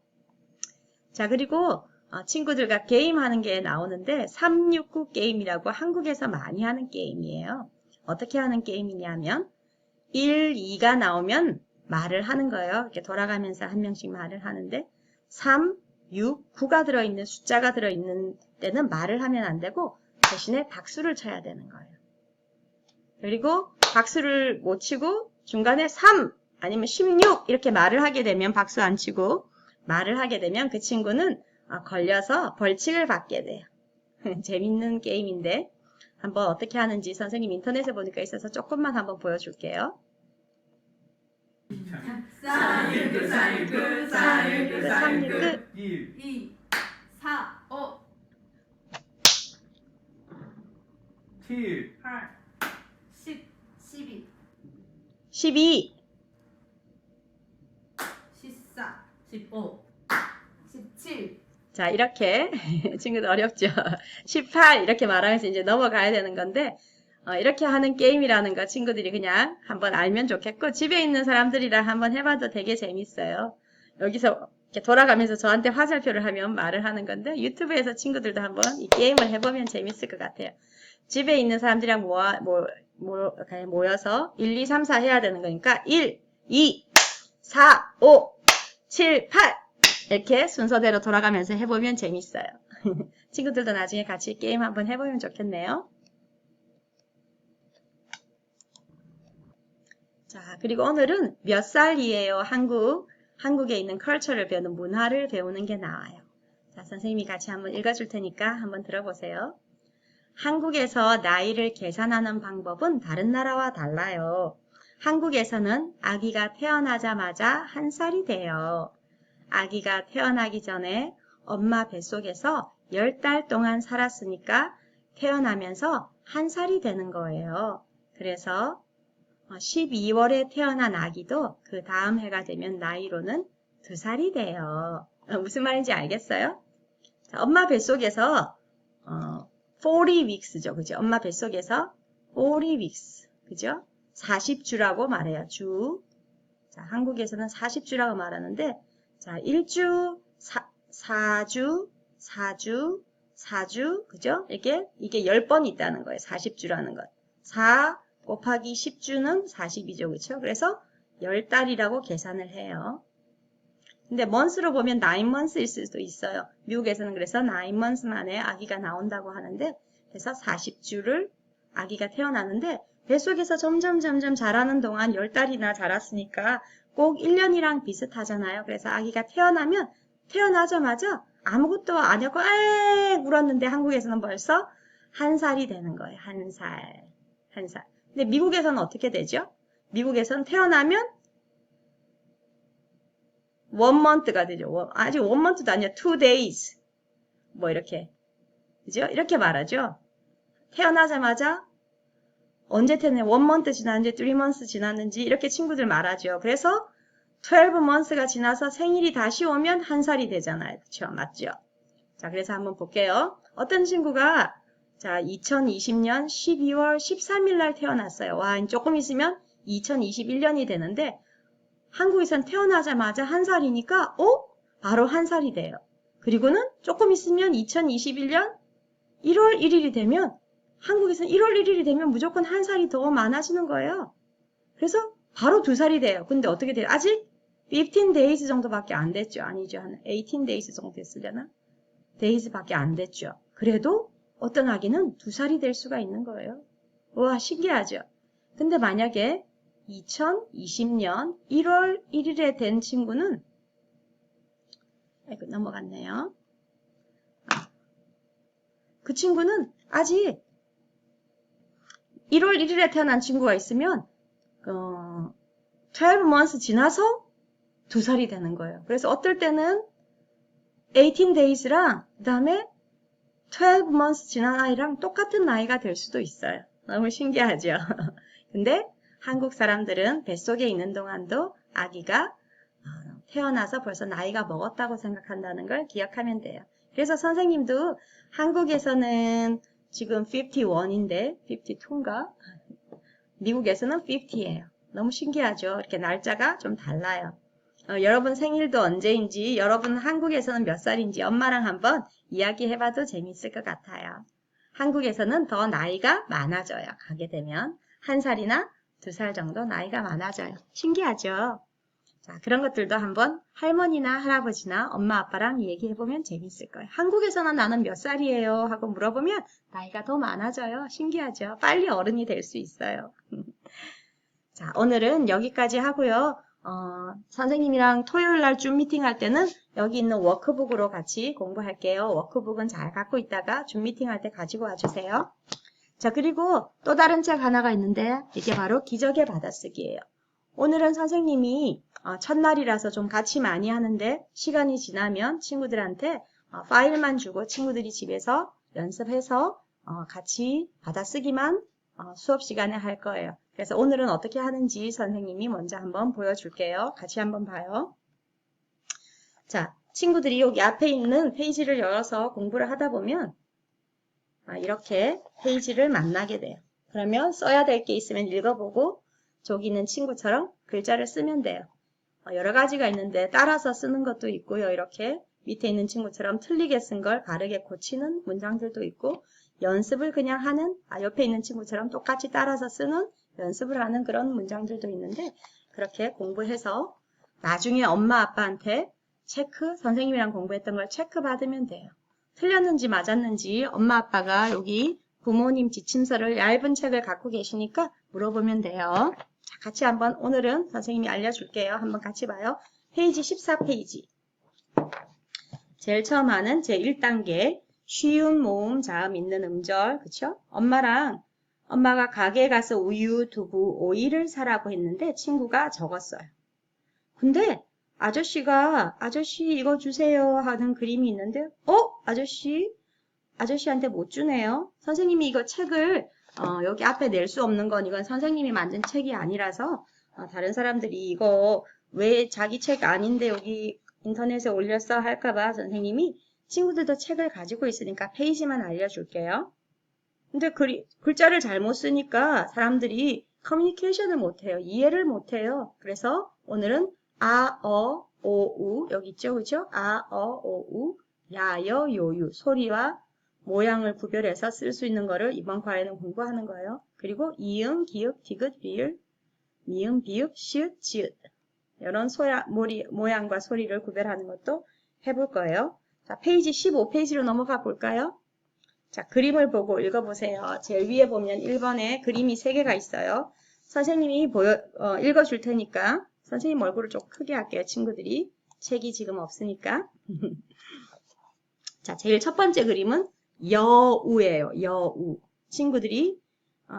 자, 그리고 친구들과 게임하는 게 나오는데 369 게임이라고 한국에서 많이 하는 게임이에요. 어떻게 하는 게임이냐면 1, 2가 나오면 말을 하는 거예요. 이렇게 돌아가면서 한 명씩 말을 하는데 3, 6, 9가 들어있는 숫자가 들어있는 때는 말을 하면 안 되고 대신에 박수를 쳐야 되는 거예요. 그리고 박수를 못 치고 중간에 3 아니면 16 이렇게 말을 하게 되면, 박수 안 치고 말을 하게 되면 그 친구는 걸려서 벌칙을 받게 돼요. 재밌는 게임인데 한번 어떻게 하는지 선생님 인터넷에 보니까 있어서 조금만 한번 보여줄게요. 419 419 419 419 1, 2 4 5 7, 8 10 12 12, 14 15 17 자, 이렇게 친구들 어렵죠? 18 이렇게 말하면서 이제 넘어가야 되는 건데 이렇게 하는 게임이라는 거 친구들이 그냥 한번 알면 좋겠고, 집에 있는 사람들이랑 한번 해봐도 되게 재밌어요. 여기서 이렇게 돌아가면서 저한테 화살표를 하면 말을 하는 건데, 유튜브에서 친구들도 한번 이 게임을 해보면 재밌을 것 같아요. 집에 있는 사람들이랑 모여서 1, 2, 3, 4 해야 되는 거니까 1, 2, 4, 5, 7, 8 이렇게 순서대로 돌아가면서 해보면 재밌어요. 친구들도 나중에 같이 게임 한번 해보면 좋겠네요. 자, 그리고 오늘은 몇 살이에요? 한국에 있는 컬처를 배우는, 문화를 배우는 게 나와요. 자, 선생님이 같이 한번 읽어줄 테니까 한번 들어보세요. 한국에서 나이를 계산하는 방법은 다른 나라와 달라요. 한국에서는 아기가 태어나자마자 1살이 돼요. 아기가 태어나기 전에 엄마 뱃속에서 10달 동안 살았으니까 태어나면서 1살이 되는 거예요. 그래서 12월에 태어난 아기도 그 다음 해가 되면 나이로는 2살이 돼요. 무슨 말인지 알겠어요? 자, 엄마 뱃속에서 40 weeks죠. 그죠? 엄마 뱃속에서 40 weeks. 그죠? 40주라고 말해요. 주. 자, 한국에서는 40주라고 말하는데, 자, 1주, 4주, 4주, 4주. 그죠? 이게 10번 있다는 거예요. 40주라는 것. 4 곱하기 10주는 40이죠. 그렇죠? 그래서 10달이라고 계산을 해요. 근데 months로 보면 9 months일 수도 있어요. 미국에서는 그래서 9 months 만에 아기가 나온다고 하는데, 그래서 40주를 아기가 태어나는데, 뱃속에서 점점 자라는 동안 10달이나 자랐으니까 꼭 1년이랑 비슷하잖아요. 그래서 아기가 태어나면 태어나자마자 아무것도 안 했고 에 울었는데 한국에서는 벌써 1살이 되는 거예요. 1살. 1살. 근데 미국에서는 어떻게 되죠? 미국에서는 태어나면 1month가 되죠. 아직 1month도 아니야. 2 days. 뭐 이렇게. 그죠? 이렇게 말하죠. 태어나자마자 언제 태어났냐? 1month 지났는지 3 months 지났는지 이렇게 친구들 말하죠. 그래서 12 months가 지나서 생일이 다시 오면 1살이 되잖아요. 그쵸? 맞죠? 자, 그래서 한번 볼게요. 어떤 친구가 자, 2020년 12월 13일 날 태어났어요. 와, 조금 있으면 2021년이 되는데 한국에선 태어나자마자 1살이니까 바로 1살이 돼요. 그리고는 조금 있으면 2021년 1월 1일이 되면 한국에서는 1월 1일이 되면 무조건 1살이 더 많아지는 거예요. 그래서 바로 2살이 돼요. 근데 어떻게 돼요? 아직 15 days 정도밖에 안 됐죠. 아니죠. 한 18 days 정도 됐으려나? days 밖에 안 됐죠. 그래도 어떤 아기는 2살이 될 수가 있는 거예요. 와, 신기하죠? 근데 만약에 2020년 1월 1일에 된 친구는 넘어갔네요. 그 친구는 아직 1월 1일에 태어난 친구가 있으면 12 months 지나서 2살이 되는 거예요. 그래서 어떨 때는 18 days랑 그 다음에 12 months 지난 아이랑 똑같은 나이가 될 수도 있어요. 너무 신기하죠? 근데 한국 사람들은 뱃속에 있는 동안도 아기가 태어나서 벌써 나이가 먹었다고 생각한다는 걸 기억하면 돼요. 그래서 선생님도 한국에서는 지금 51인데 52인가? 미국에서는 50예요. 너무 신기하죠? 이렇게 날짜가 좀 달라요. 여러분 생일도 언제인지, 여러분 한국에서는 몇 살인지 엄마랑 한번 이야기해봐도 재밌을 것 같아요. 한국에서는 더 나이가 많아져요. 가게 되면 1살이나 2살 정도 나이가 많아져요. 신기하죠? 자, 그런 것들도 한번 할머니나 할아버지나 엄마 아빠랑 얘기해보면 재밌을 거예요. 한국에서는 나는 몇 살이에요? 하고 물어보면 나이가 더 많아져요. 신기하죠? 빨리 어른이 될 수 있어요. 자, 오늘은 여기까지 하고요. 선생님이랑 토요일 날 줌 미팅 할 때는 여기 있는 워크북으로 같이 공부할게요. 워크북은 잘 갖고 있다가 줌 미팅 할 때 가지고 와주세요. 자, 그리고 또 다른 책 하나가 있는데 이게 바로 기적의 받아쓰기예요. 오늘은 선생님이 첫날이라서 좀 같이 많이 하는데 시간이 지나면 친구들한테 파일만 주고 친구들이 집에서 연습해서 같이 받아쓰기만 수업 시간에 할 거예요. 그래서 오늘은 어떻게 하는지 선생님이 먼저 한번 보여줄게요. 같이 한번 봐요. 자, 친구들이 여기 앞에 있는 페이지를 열어서 공부를 하다 보면 이렇게 페이지를 만나게 돼요. 그러면 써야 될 게 있으면 읽어보고 저기 있는 친구처럼 글자를 쓰면 돼요. 여러 가지가 있는데 따라서 쓰는 것도 있고요. 이렇게 밑에 있는 친구처럼 틀리게 쓴 걸 바르게 고치는 문장들도 있고 연습을 그냥 하는 옆에 있는 친구처럼 똑같이 따라서 쓰는 연습을 하는 그런 문장들도 있는데 그렇게 공부해서 나중에 엄마 아빠한테 선생님이랑 공부했던 걸 체크 받으면 돼요. 틀렸는지 맞았는지 엄마 아빠가 여기 부모님 지침서를 얇은 책을 갖고 계시니까 물어보면 돼요. 자, 같이 한번 오늘은 선생님이 알려줄게요. 한번 같이 봐요. 페이지 14페이지. 제일 처음 하는 제1단계 쉬운 모음 자음 있는 음절. 그쵸? 엄마가 가게에 가서 우유, 두부, 오이를 사라고 했는데 친구가 적었어요. 근데 아저씨 이거 주세요 하는 그림이 있는데 아저씨한테 못 주네요. 선생님이 이거 책을 여기 앞에 낼 수 없는 건 이건 선생님이 만든 책이 아니라서 다른 사람들이 이거 왜 자기 책 아닌데 여기 인터넷에 올렸어 할까봐 선생님이 친구들도 책을 가지고 있으니까 페이지만 알려줄게요. 근데 글자를 잘못 쓰니까 사람들이 커뮤니케이션을 못해요. 이해를 못해요. 그래서 오늘은 오, 우 여기 있죠, 그죠? 오, 우, 야여, 요유 소리와 모양을 구별해서 쓸 수 있는 거를 이번 과에는 공부하는 거예요. 그리고 이응, 기읍, 디귿, 리을, 미응, 비읍, 시읒, 지읒 이런 모양과 소리를 구별하는 것도 해볼 거예요. 자, 페이지 15페이지로 넘어가 볼까요? 자, 그림을 보고 읽어보세요. 제일 위에 보면 1번에 그림이 3개가 있어요. 선생님이 읽어줄 테니까 선생님 얼굴을 좀 크게 할게요. 친구들이 책이 지금 없으니까. 자, 제일 첫 번째 그림은 여우예요. 여우. 친구들이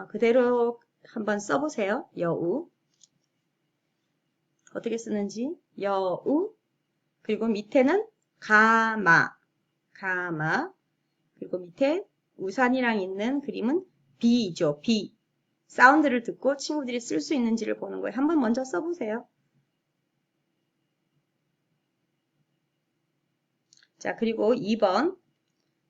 그대로 한번 써보세요. 여우. 어떻게 쓰는지. 여우. 그리고 밑에는 가마. 가마. 그리고 밑에 우산이랑 있는 그림은 비죠. 비. 사운드를 듣고 친구들이 쓸 수 있는지를 보는 거예요. 한번 먼저 써보세요. 자, 그리고 2번.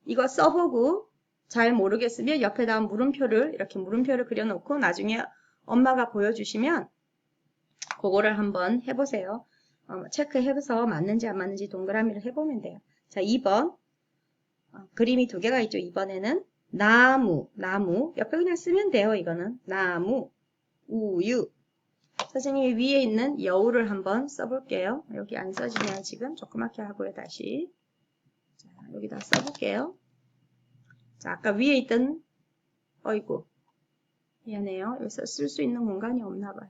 이거 써보고 잘 모르겠으면 옆에다 물음표를 이렇게 물음표를 그려놓고 나중에 엄마가 보여주시면 그거를 한번 해보세요. 체크해서 맞는지 안 맞는지 동그라미를 해보면 돼요. 자, 2번. 그림이 두 개가 있죠. 2번에는 나무, 나무. 옆에 그냥 쓰면 돼요. 이거는 나무, 우유. 선생님이 위에 있는 여우를 한번 써볼게요. 여기 안 써지면 지금 조그맣게 하고요. 다시. 자, 여기다 써볼게요. 자, 아까 위에 있던 어이구 미안해요. 여기서 쓸 수 있는 공간이 없나 봐요.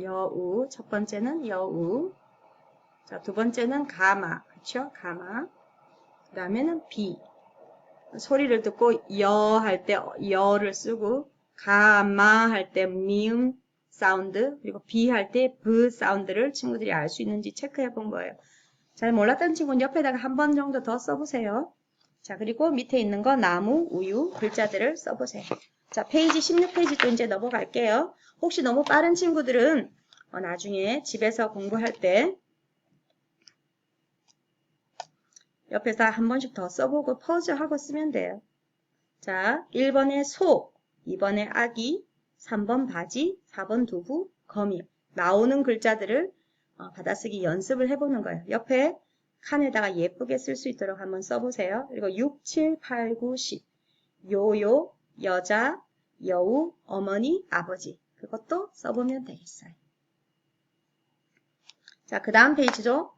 여우. 첫 번째는 여우. 자, 두 번째는 가마. 그쵸? 가마. 그 다음에는 비. 소리를 듣고 여 할 때 여를 쓰고 가마 할 때 미음 사운드 그리고 비 할 때 브 사운드를 친구들이 알 수 있는지 체크해 본 거예요. 잘 몰랐던 친구는 옆에다가 한 번 정도 더 써보세요. 자, 그리고 밑에 있는 거 나무, 우유 글자들을 써보세요. 자, 페이지 16페이지 또 이제 넘어갈게요. 혹시 너무 빠른 친구들은 나중에 집에서 공부할 때 옆에서 한 번씩 더 써보고 퍼즈하고 쓰면 돼요. 자, 1번에 소, 2번에 아기, 3번 바지, 4번 두부, 거미. 나오는 글자들을 받아쓰기 연습을 해보는 거예요. 옆에 칸에다가 예쁘게 쓸 수 있도록 한번 써보세요. 그리고 6, 7, 8, 9, 10. 요요, 여자, 여우, 어머니, 아버지. 그것도 써보면 되겠어요. 자, 그 다음 페이지죠.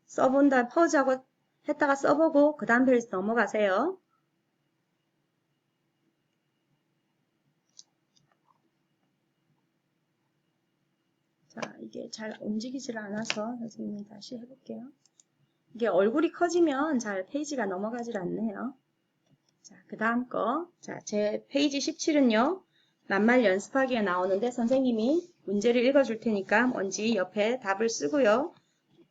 써본다 퍼즈하고 했다가 써보고 그 다음 페이지 넘어가세요. 자, 이게 잘 움직이질 않아서 선생님이 다시 해볼게요. 이게 얼굴이 커지면 잘 페이지가 넘어가질 않네요. 자, 그 다음 거. 자, 제 페이지 17은요. 낱말 연습하기에 나오는데 선생님이 문제를 읽어줄 테니까 뭔지 옆에 답을 쓰고요.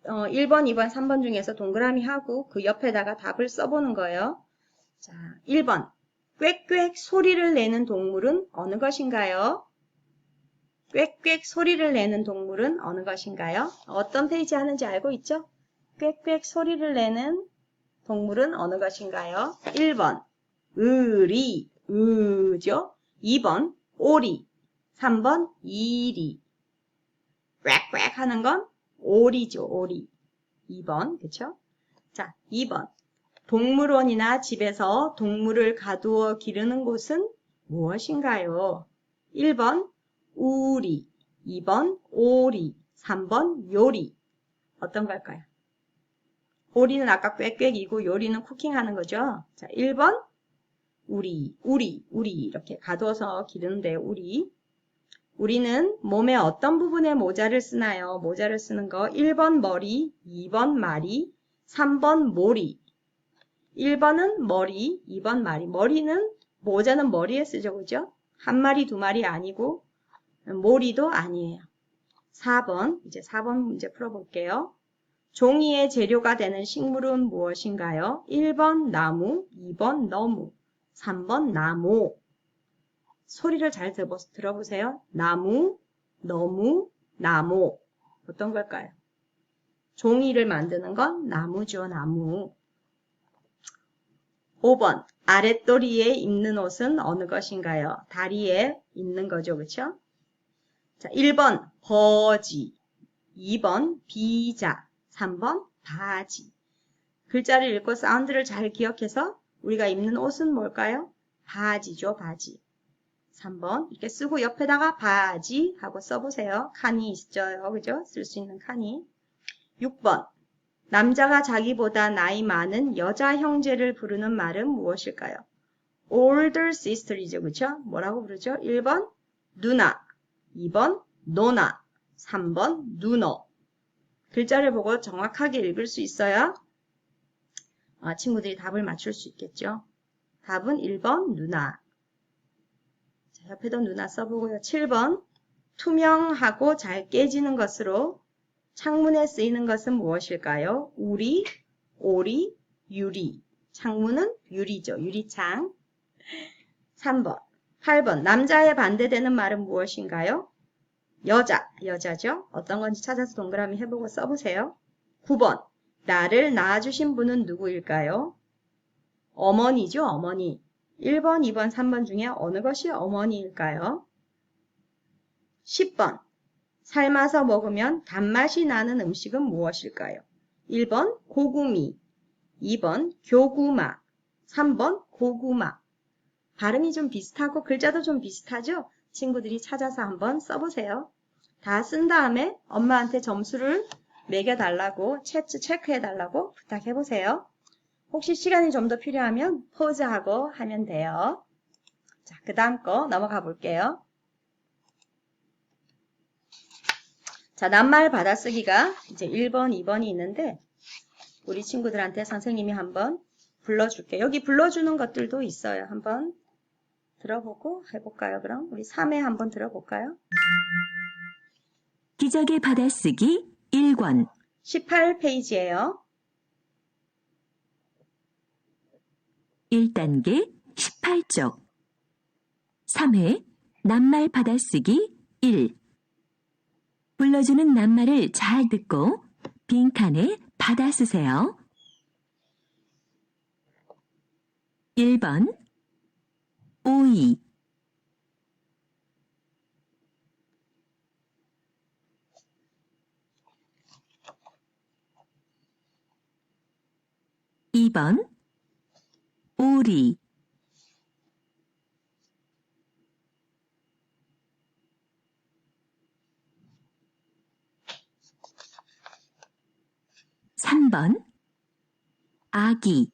1번, 2번, 3번 중에서 동그라미 하고 그 옆에다가 답을 써보는 거예요. 자, 1번. 꽥꽥 소리를 내는 동물은 어느 것인가요? 꽥꽥 소리를 내는 동물은 어느 것인가요? 어떤 페이지 하는지 알고 있죠? 꽥꽥 소리를 내는 동물은 어느 것인가요? 1번. 의리, 의죠. 2번. 오리. 3번. 이리. 꽥꽥 하는 건 오리죠, 오리. 2번, 그쵸? 자, 2번. 동물원이나 집에서 동물을 가두어 기르는 곳은 무엇인가요? 1번, 우리. 2번, 오리. 3번, 요리. 어떤 걸까요? 오리는 아까 꽥꽥이고 요리는 쿠킹하는 거죠. 자, 1번, 우리 이렇게 가두어서 기르는데 우리. 우리는 몸의 어떤 부분에 모자를 쓰나요? 모자를 쓰는 거 1번 머리, 2번 마리, 3번 모리. 1번은 머리, 2번 마리. 머리는 모자는 머리에 쓰죠. 그죠? 한 마리, 두 마리 아니고 모리도 아니에요. 4번, 이제 4번 문제 풀어볼게요. 종이의 재료가 되는 식물은 무엇인가요? 1번 나무, 2번 너무, 3번 나무. 소리를 잘 들어보세요. 나무, 너무, 나무. 어떤 걸까요? 종이를 만드는 건 나무죠, 나무. 5번. 아랫도리에 입는 옷은 어느 것인가요? 다리에 입는 거죠, 그렇죠? 자, 1번 버지, 2번 비자, 3번 바지. 글자를 읽고 사운드를 잘 기억해서 우리가 입는 옷은 뭘까요? 바지죠, 바지. 3번 이렇게 쓰고 옆에다가 바지 하고 써보세요. 칸이 있어요. 그죠? 쓸 수 있는 칸이. 6번. 남자가 자기보다 나이 많은 여자 형제를 부르는 말은 무엇일까요? older sister이죠. 그쵸? 뭐라고 부르죠? 1번 누나, 2번 노나, 3번 눈어. 글자를 보고 정확하게 읽을 수 있어야 친구들이 답을 맞출 수 있겠죠. 답은 1번 누나. 자, 옆에도 누나 써보고요. 7번 투명하고 잘 깨지는 것으로 창문에 쓰이는 것은 무엇일까요? 우리, 오리, 유리. 창문은 유리죠. 유리창. 3번. 8번. 남자에 반대되는 말은 무엇인가요? 여자. 여자죠. 어떤 건지 찾아서 동그라미 해보고 써보세요. 9번. 나를 낳아주신 분은 누구일까요? 어머니죠. 어머니. 1번, 2번, 3번 중에 어느 것이 어머니일까요? 10번. 삶아서 먹으면 단맛이 나는 음식은 무엇일까요? 1번 고구미, 2번 교구마, 3번 고구마. 발음이 좀 비슷하고 글자도 좀 비슷하죠? 친구들이 찾아서 한번 써보세요. 다 쓴 다음에 엄마한테 점수를 매겨달라고, 체크해달라고 부탁해보세요. 혹시 시간이 좀 더 필요하면 포즈하고 하면 돼요. 자, 그 다음 거 넘어가 볼게요. 자, 낱말 받아쓰기가 이제 1번, 2번이 있는데 우리 친구들한테 선생님이 한번 불러줄게요. 여기 불러주는 것들도 있어요. 한번 들어보고 해볼까요? 그럼 우리 3회 한번 들어볼까요? 기적의 받아쓰기 1권 18페이지예요. 1단계 18쪽 3회 낱말 받아쓰기 1 불러주는 낱말을 잘 듣고 빈칸에 받아쓰세요. 1번 오이 2번 오리 3번 아기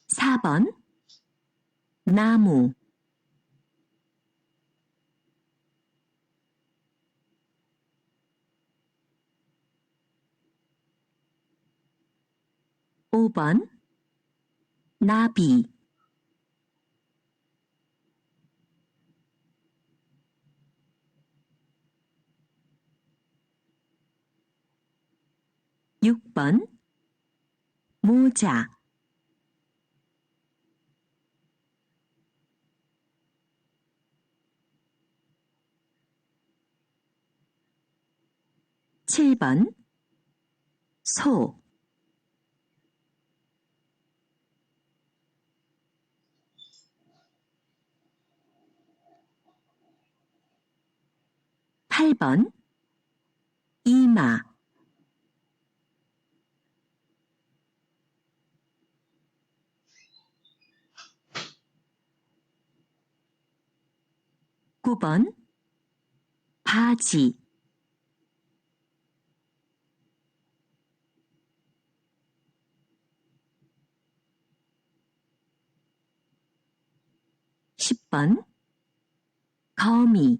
4번 나무 5번 나비 6번 모자 7번 소 8번 이마 9번 바지 10번 거미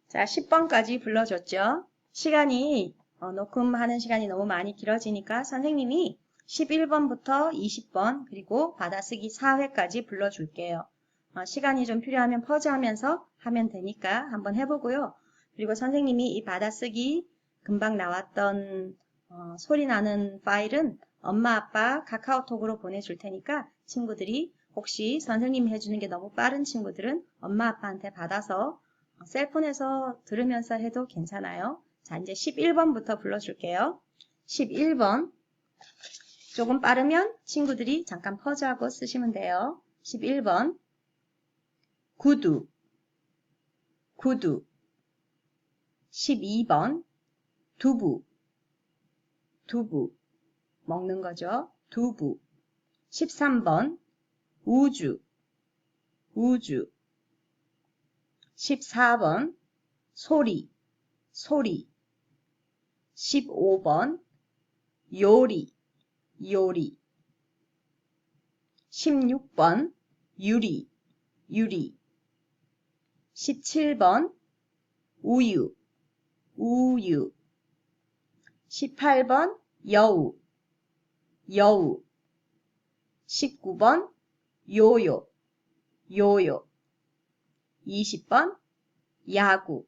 자, 10번까지 불러줬죠. 시간이 녹음하는 시간이 너무 많이 길어지니까 선생님이 11번부터 20번 그리고 받아쓰기 4회까지 불러줄게요. 시간이 좀 필요하면 퍼즈하면서 하면 되니까 한번 해보고요. 그리고 선생님이 이 받아쓰기 금방 나왔던 소리 나는 파일은 엄마 아빠 카카오톡으로 보내줄 테니까 친구들이 혹시 선생님이 해주는 게 너무 빠른 친구들은 엄마 아빠한테 받아서 셀폰에서 들으면서 해도 괜찮아요. 자, 이제 11번부터 불러줄게요. 11번. 조금 빠르면 친구들이 잠깐 퍼즈하고 쓰시면 돼요. 11번. 구두. 구두. 12번. 두부. 두부. 먹는 거죠. 두부. 13번. 우주. 우주. 14번. 소리. 소리. 15번 요리, 요리. 16번 유리, 유리. 17번 우유, 우유. 18번 여우, 여우. 19번 요요, 요요. 20번 야구,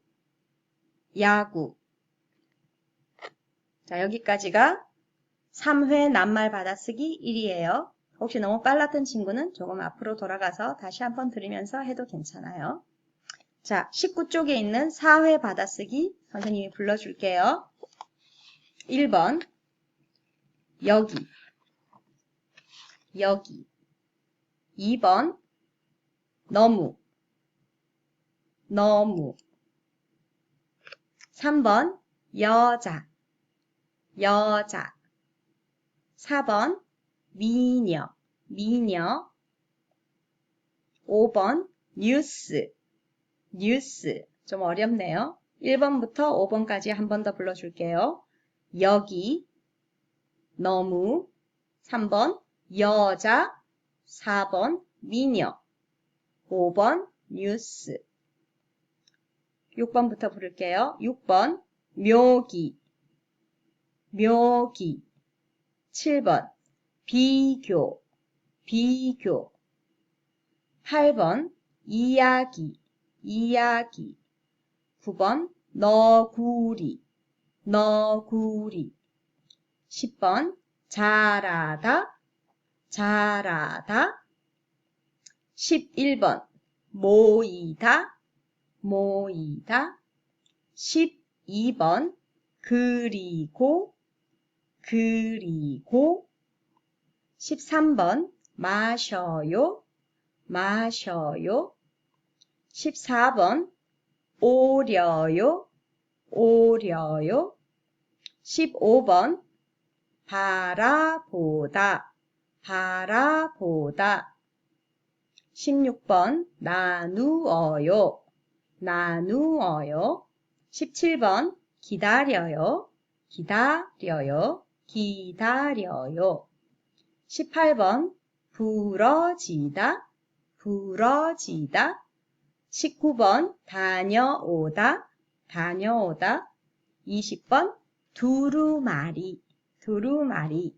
야구. 자, 여기까지가 3회 낱말 받아쓰기 1이에요. 혹시 너무 빨랐던 친구는 조금 앞으로 돌아가서 다시 한번 들으면서 해도 괜찮아요. 자, 19쪽에 있는 4회 받아쓰기 선생님이 불러줄게요. 1번 여기, 여기. 2번 너무, 너무. 3번 여자, 여자. 4번 미녀, 미녀. 5번 뉴스, 뉴스. 좀 어렵네요. 1번부터 5번까지 한 번 더 불러줄게요. 여기, 너무. 3번 여자. 4번 미녀. 5번 뉴스. 6번부터 부를게요. 6번 묘기, 묘기. 7번 비교, 비교. 8번 이야기, 이야기. 9번 너구리, 너구리. 10번 잘하다, 잘하다. 11번 모이다, 모이다. 12번 그리고, 그리고. 13번 마셔요, 마셔요. 14번 오려요, 오려요. 15번 바라보다, 바라보다. 16번 나누어요, 나누어요. 17번 기다려요, 기다려요, 기다려요. 18번 부러지다, 부러지다. 19번 다녀오다, 다녀오다. 20번 두루마리, 두루마리.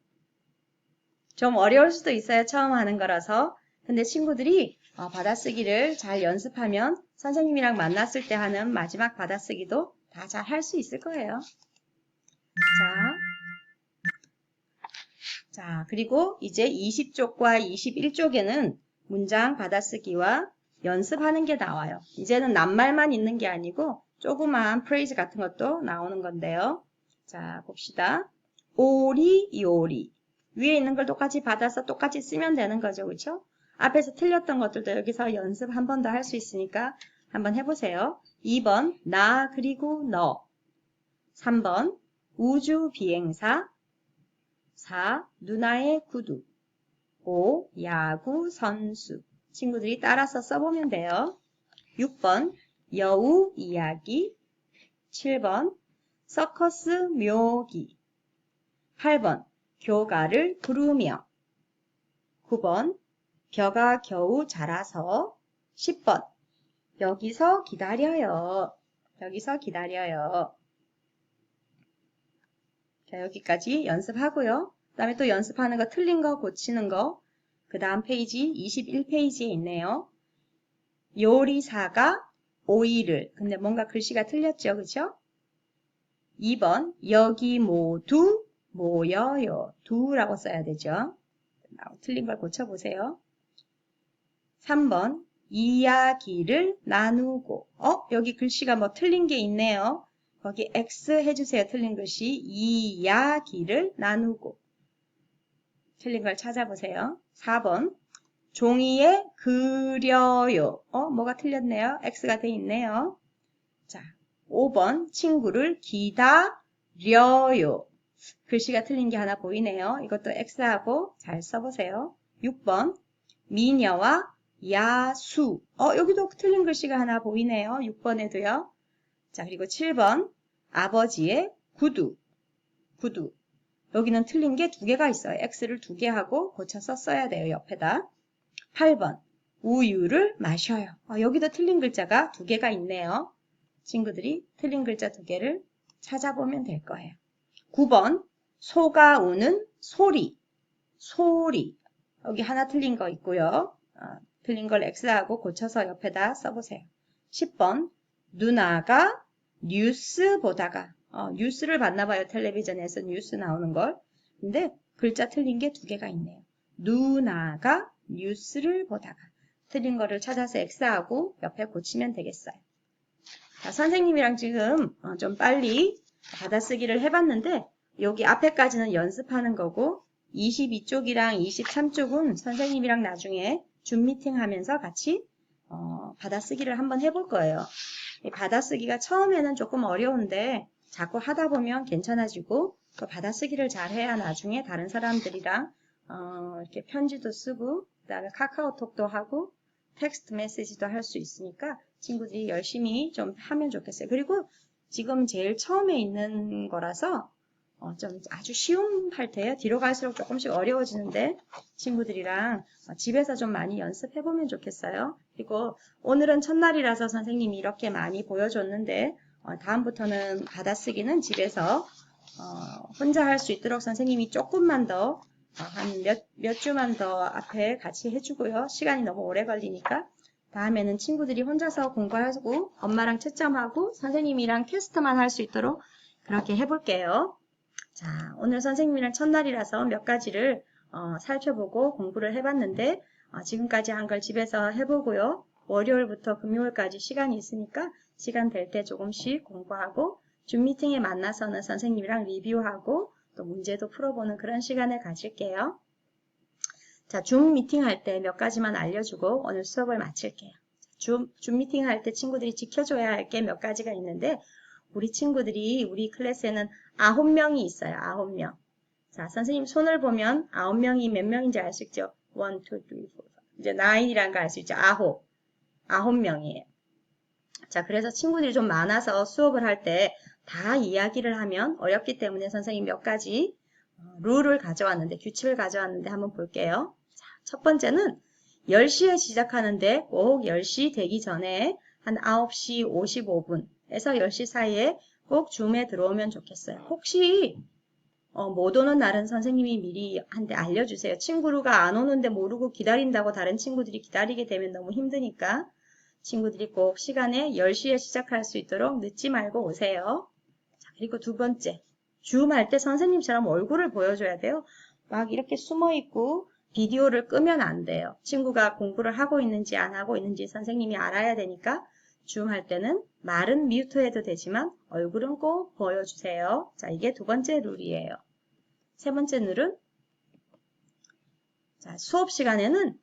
좀 어려울 수도 있어요. 처음 하는 거라서. 근데 친구들이 받아쓰기를 잘 연습하면 선생님이랑 만났을 때 하는 마지막 받아쓰기도 다 잘 할 수 있을 거예요. 자, 그리고 이제 20쪽과 21쪽에는 문장 받아쓰기와 연습하는 게 나와요. 이제는 낱말만 있는 게 아니고 조그마한 프레이즈 같은 것도 나오는 건데요. 자, 봅시다. 오리, 요리. 위에 있는 걸 똑같이 받아서 똑같이 쓰면 되는 거죠. 그렇죠? 앞에서 틀렸던 것들도 여기서 연습 한 번 더 할 수 있으니까 한번 해보세요. 2번 나 그리고 너. 3번 우주 비행사. 4. 누나의 구두. 5. 야구 선수. 친구들이 따라서 써보면 돼요. 6번 여우 이야기. 7번 서커스 묘기. 8번 교가를 부르며. 9번 벼가 겨우 자라서. 10번 여기서 기다려요. 여기서 기다려요. 자, 여기까지 연습하고요. 그 다음에 또 연습하는 거 틀린 거 고치는 거. 그 다음 페이지 21페이지에 있네요. 요리사가 오이를. 근데 뭔가 글씨가 틀렸죠. 그쵸? 2번 여기 모두 모여요. 두라고 써야 되죠. 틀린 걸 고쳐보세요. 3번 이야기를 나누고. 여기 글씨가 뭐 틀린 게 있네요. 거기 X 해주세요. 틀린 글씨. 이야기를 나누고. 틀린 걸 찾아보세요. 4번 종이에 그려요. 뭐가 틀렸네요. X가 돼 있네요. 자, 5번 친구를 기다려요. 글씨가 틀린 게 하나 보이네요. 이것도 X하고 잘 써보세요. 6번 미녀와 야수. 여기도 틀린 글씨가 하나 보이네요. 6번에도요. 자, 그리고 7번 아버지의 구두. 구두. 여기는 틀린 게 2개가 있어요. X를 2개 하고 고쳐서 써야 돼요. 옆에다. 8번. 우유를 마셔요. 여기도 틀린 글자가 2개가 있네요. 친구들이 틀린 글자 2개를 찾아보면 될 거예요. 9번. 소가 우는 소리. 소리. 여기 하나 틀린 거 있고요. 틀린 걸 X하고 고쳐서 옆에다 써보세요. 10번. 누나가 뉴스 보다가 뉴스를 봤나 봐요. 텔레비전에서 뉴스 나오는 걸. 근데 글자 틀린 게 2개가 있네요. 누나가 뉴스를 보다가. 틀린 거를 찾아서 X하고 옆에 고치면 되겠어요. 자, 선생님이랑 지금 좀 빨리 받아쓰기를 해봤는데 여기 앞에까지는 연습하는 거고 22쪽이랑 23쪽은 선생님이랑 나중에 줌 미팅 하면서 같이 받아쓰기를 한번 해볼 거예요. 이 받아쓰기가 처음에는 조금 어려운데 자꾸 하다 보면 괜찮아지고 또 받아쓰기를 잘 해야 나중에 다른 사람들이랑 이렇게 편지도 쓰고 그다음에 카카오톡도 하고 텍스트 메시지도 할 수 있으니까 친구들이 열심히 좀 하면 좋겠어요. 그리고 지금 제일 처음에 있는 거라서 좀 아주 쉬운 파트예요. 뒤로 갈수록 조금씩 어려워지는데 친구들이랑 집에서 좀 많이 연습해보면 좋겠어요. 그리고 오늘은 첫날이라서 선생님이 이렇게 많이 보여줬는데 다음부터는 받아쓰기는 집에서 혼자 할 수 있도록 선생님이 조금만 더 한 몇 주만 더 앞에 같이 해주고요. 시간이 너무 오래 걸리니까 다음에는 친구들이 혼자서 공부하고 엄마랑 채점하고 선생님이랑 테스트만 할 수 있도록 그렇게 해볼게요. 자, 오늘 선생님이랑 첫날이라서 몇 가지를 살펴보고 공부를 해봤는데 지금까지 한 걸 집에서 해보고요. 월요일부터 금요일까지 시간이 있으니까 시간 될 때 조금씩 공부하고 줌 미팅에 만나서는 선생님이랑 리뷰하고 또 문제도 풀어보는 그런 시간을 가질게요. 자, 줌 미팅 할 때 몇 가지만 알려주고 오늘 수업을 마칠게요. 줌 미팅 할 때 친구들이 지켜줘야 할 게 몇 가지가 있는데 우리 친구들이 우리 클래스에는 9명이 있어요. 9명. 자, 선생님 손을 보면 9명이 몇 명인지 알 수 있죠? 1, 2, 3, 4, 5. 이제 9이라는 거 알 수 있죠? 9명이에요. 자, 그래서 친구들이 좀 많아서 수업을 할 때 다 이야기를 하면 어렵기 때문에 선생님 몇 가지 룰을 가져왔는데, 규칙을 가져왔는데 한번 볼게요. 자, 첫 번째는 10시에 시작하는데 꼭 10시 되기 전에 한 9시 55분에서 10시 사이에 꼭 줌에 들어오면 좋겠어요. 혹시 못 오는 날은 선생님이 미리 한테 알려주세요. 친구가 안 오는데 모르고 기다린다고 다른 친구들이 기다리게 되면 너무 힘드니까 친구들이 꼭 시간에 10시에 시작할 수 있도록 늦지 말고 오세요. 자, 그리고 두 번째, 줌 할 때 선생님처럼 얼굴을 보여줘야 돼요. 막 이렇게 숨어 있고 비디오를 끄면 안 돼요. 친구가 공부를 하고 있는지 안 하고 있는지 선생님이 알아야 되니까 줌 할 때는 말은 뮤트 해도 되지만 얼굴은 꼭 보여주세요. 자, 이게 두 번째 룰이에요. 세 번째 룰은 자, 수업 시간에는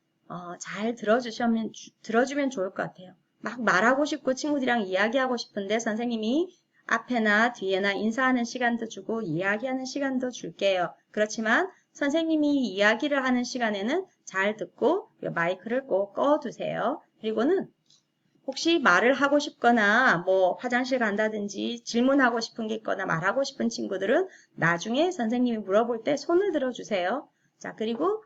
잘 들어주면 좋을 것 같아요. 막 말하고 싶고 친구들이랑 이야기하고 싶은데 선생님이 앞에나 뒤에나 인사하는 시간도 주고 이야기하는 시간도 줄게요. 그렇지만 선생님이 이야기를 하는 시간에는 잘 듣고 마이크를 꼭 꺼두세요. 그리고는 혹시 말을 하고 싶거나 뭐 화장실 간다든지 질문하고 싶은 게 있거나 말하고 싶은 친구들은 나중에 선생님이 물어볼 때 손을 들어주세요. 자, 그리고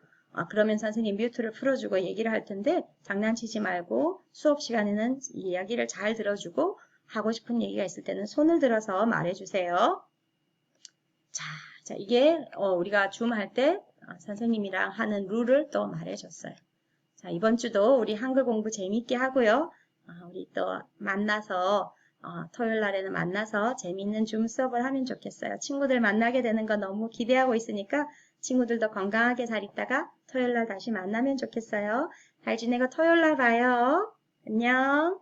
그러면 선생님 뮤트를 풀어주고 얘기를 할 텐데 장난치지 말고 수업 시간에는 이야기를 잘 들어주고 하고 싶은 얘기가 있을 때는 손을 들어서 말해주세요. 자, 이게 우리가 줌 할 때 선생님이랑 하는 룰을 또 말해줬어요. 자, 이번 주도 우리 한글 공부 재미있게 하고요. 우리 또 만나서 토요일 날에는 만나서 재미있는 줌 수업을 하면 좋겠어요. 친구들 만나게 되는 거 너무 기대하고 있으니까 친구들도 건강하게 잘 있다가 토요일 날 다시 만나면 좋겠어요. 잘 지내고 토요일 날 봐요. 안녕.